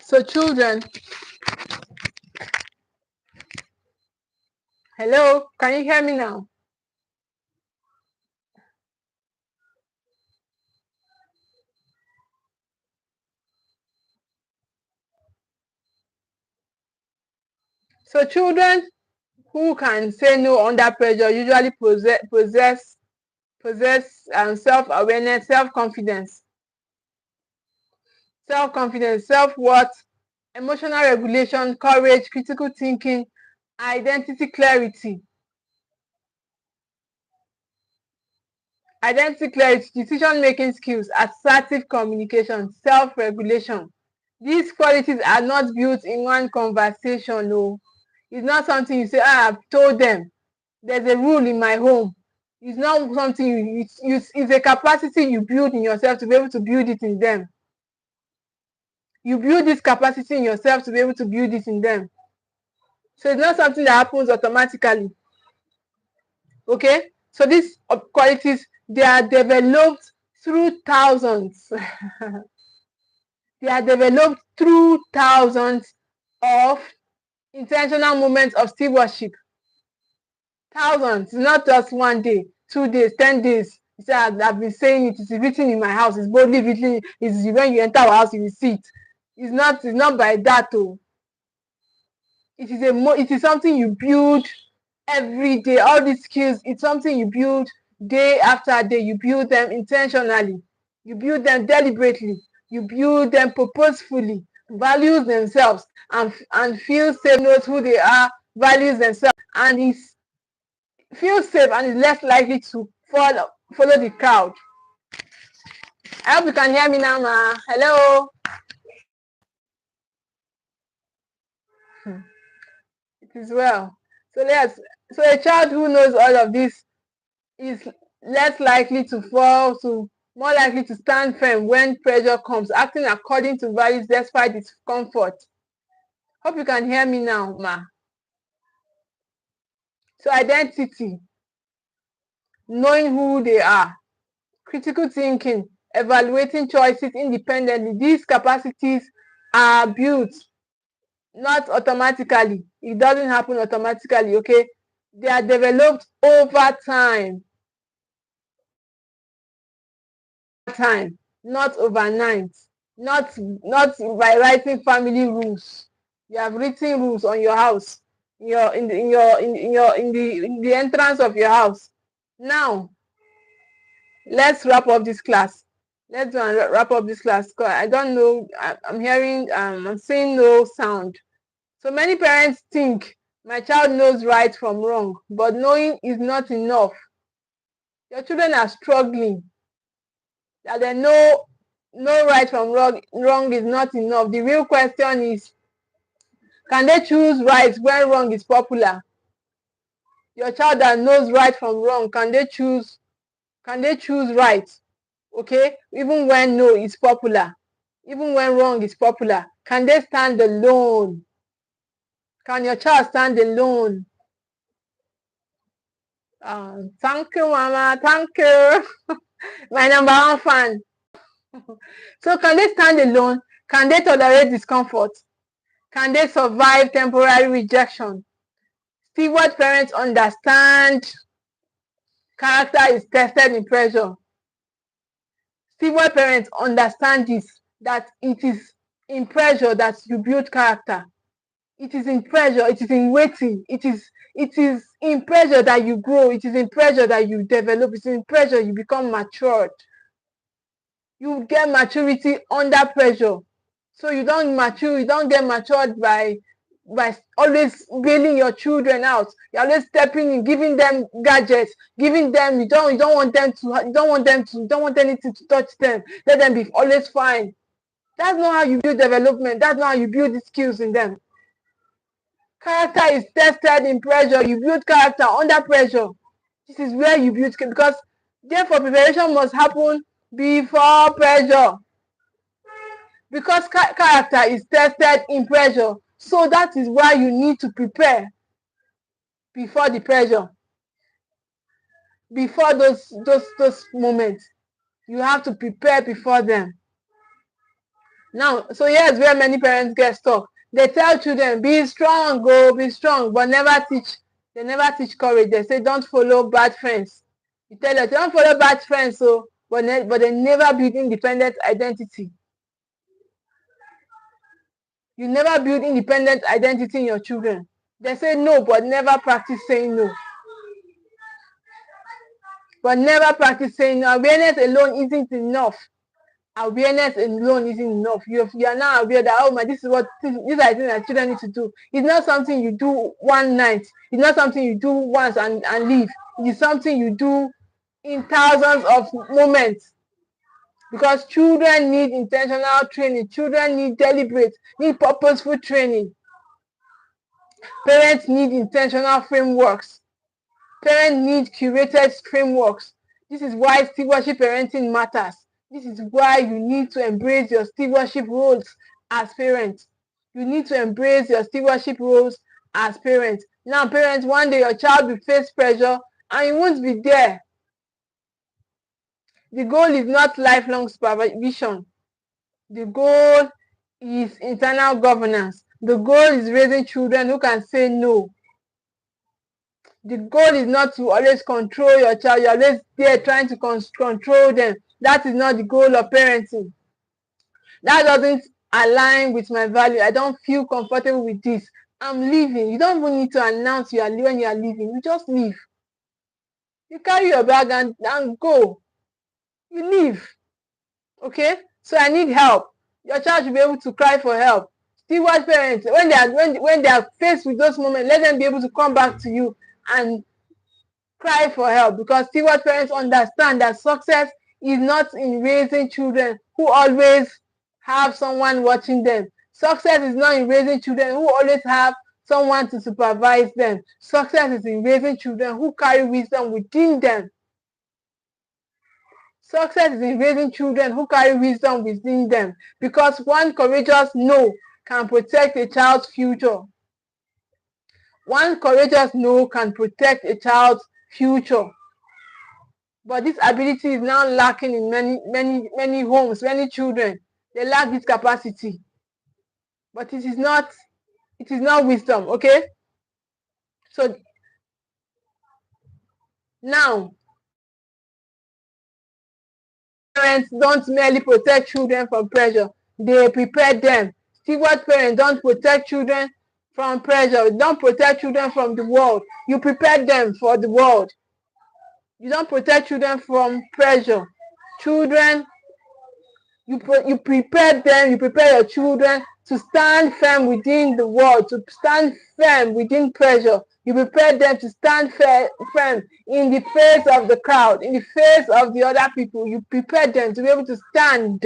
So children, hello, can you hear me now? So children, who can say no under pressure usually possess self-awareness, self-confidence, self-worth, emotional regulation, courage, critical thinking, identity clarity, decision-making skills, assertive communication, self-regulation. These qualities are not built in one conversation. No, it's not something you say, I've told them. There's a rule in my home. It's not something it's a capacity you build in yourself to be able to build it in them. You build this capacity in yourself to be able to build it in them. So it's not something that happens automatically. Okay? So these qualities, they are developed through thousands. They are developed through thousands of intentional moments of stewardship. Thousands, not just 1 day, 2 days, 10 days. You say, I've been saying it, it's written in my house, it's boldly written, it's when you enter our house, you will see it. It's not by that though. It is something you build every day. All these skills, it's something you build day after day. You build them intentionally. You build them deliberately. You build them purposefully. Values themselves and feel safe, knows who they are, values themselves, and is feels safe and is less likely to follow the crowd. I hope you can hear me now, ma. Hello. It is well. So a child who knows all of this is less likely to fall, more likely to stand firm when pressure comes, acting according to values despite discomfort. Hope you can hear me now, ma. So identity, knowing who they are, critical thinking, evaluating choices independently. These capacities are built not automatically. It doesn't happen automatically, okay? They are developed over time, not overnight, not by writing family rules. You have written rules on your house, in the entrance of your house. Now, let's wrap up this class. Let's wrap up this class. Cause I don't know. I'm seeing no sound. So many parents think my child knows right from wrong, but knowing is not enough. Your children are struggling. That they know right from wrong is not enough. The real question is, can they choose right when wrong is popular? Your child that knows right from wrong, can they choose right? Okay, even when no is popular, even when wrong is popular, can they stand alone? Can your child stand alone? Thank you, mama. Thank you. My number one fan. So can they stand alone? Can they tolerate discomfort? Can they survive temporary rejection? Steward parents understand character is tested in pressure. Steward parents understand this, that it is in pressure that you build character. It is in pressure, it is in waiting, it is in pressure that you grow, it is in pressure that you develop, it's in pressure you become matured. You get maturity under pressure. So you don't get matured by always bailing your children out. You're always stepping in, giving them gadgets, you don't want anything to touch them. Let them be always fine. That's not how you build development. That's not how you build the skills in them. Character is tested in pressure. You build character under pressure. This is where you build, because therefore preparation must happen before pressure. Because character is tested in pressure. So that is why you need to prepare before the pressure. Before those moments. You have to prepare before them. Now, so here's where many parents get stuck. They tell children, be strong, be strong, but they never teach courage. They say, don't follow bad friends. You tell them, don't follow bad friends, but they never build independent identity. You never build independent identity in your children. They say no, but never practice saying no. But never practice saying no. Awareness alone isn't enough. Awareness alone isn't enough. You are now aware that, oh my, this is what these are things that children need to do. It's not something you do one night. It's not something you do once and leave. It's something you do in thousands of moments. Because children need intentional training. Children need deliberate, need purposeful training. Parents need intentional frameworks. Parents need curated frameworks. This is why stewardship parenting matters. This is why you need to embrace your stewardship roles as parents. You need to embrace your stewardship roles as parents. Now, parents, one day your child will face pressure and you won't be there. The goal is not lifelong supervision. The goal is internal governance. The goal is raising children who can say no. The goal is not to always control your child. You're always there trying to control them. That is not the goal of parenting. That doesn't align with my value. I don't feel comfortable with this. I'm leaving. You don't even need to announce when you are leaving. You just leave. You carry your bag and go. You leave. Okay? So I need help. Your child should be able to cry for help. Steward parents, when they are faced with those moments, let them be able to come back to you and cry for help, because steward parents understand that success is not in raising children who always have someone watching them. Success is not in raising children who always have someone to supervise them. Success is in raising children who carry wisdom within them. Success is in raising children who carry wisdom within them, because one courageous no can protect a child's future. One courageous no can protect a child's future. But this ability is now lacking in many homes, many children. They lack this capacity. But it is not wisdom, okay? So now, parents don't merely protect children from pressure, they prepare them. Steward parents don't protect children from pressure, don't protect children from the world. You prepare them for the world. You don't protect children from pressure. Children, you prepare them, you prepare your children to stand firm within the world, to stand firm within pressure. You prepare them to stand firm in the face of the crowd, in the face of the other people. You prepare them to be able to stand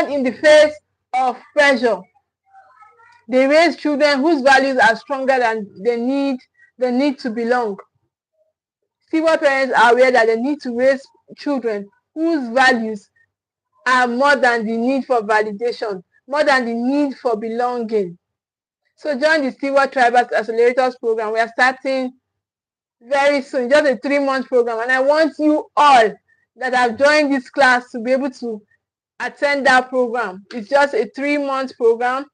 in the face of pressure. They raise children whose values are stronger than the need to belong. Steward parents are aware that they need to raise children whose values are more than the need for validation, more than the need for belonging. So join the Steward Tribals Accelerators program. We are starting very soon, just a 3-month program. And I want you all that have joined this class to be able to attend that program. It's just a 3-month program,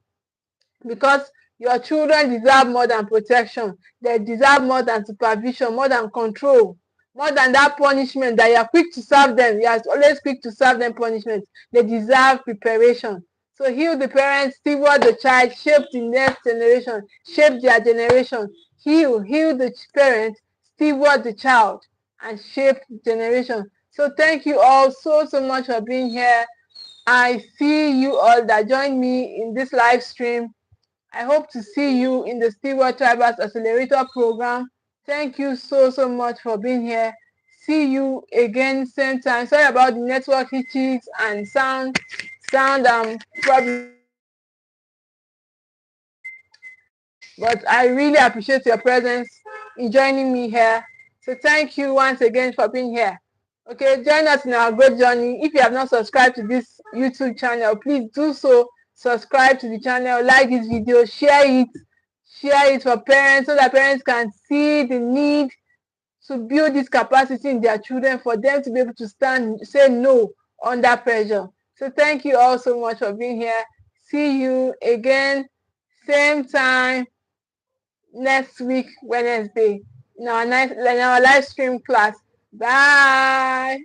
because your children deserve more than protection. They deserve more than supervision, more than control, more than that punishment that you are quick to serve them. You are always quick to serve them punishment. They deserve preparation. So heal the parents, steward the child, shape the next generation, shape their generation. Heal the parents, steward the child, and shape the generation. So thank you all so much for being here. I see you all that joined me in this live stream. I hope to see you in the Steward Tribals Accelerator program. Thank you so much for being here. See you again same time. Sorry about the network hitches and sound problem. But I really appreciate your presence in joining me here. So thank you once again for being here. Okay, join us in our great journey. If you have not subscribed to this YouTube channel, please do so. Subscribe to the channel, like this video, share it for parents, so that parents can see the need to build this capacity in their children, for them to be able to say no under pressure. So thank you all so much for being here. See you again, same time next week, Wednesday, in our live stream class. Bye.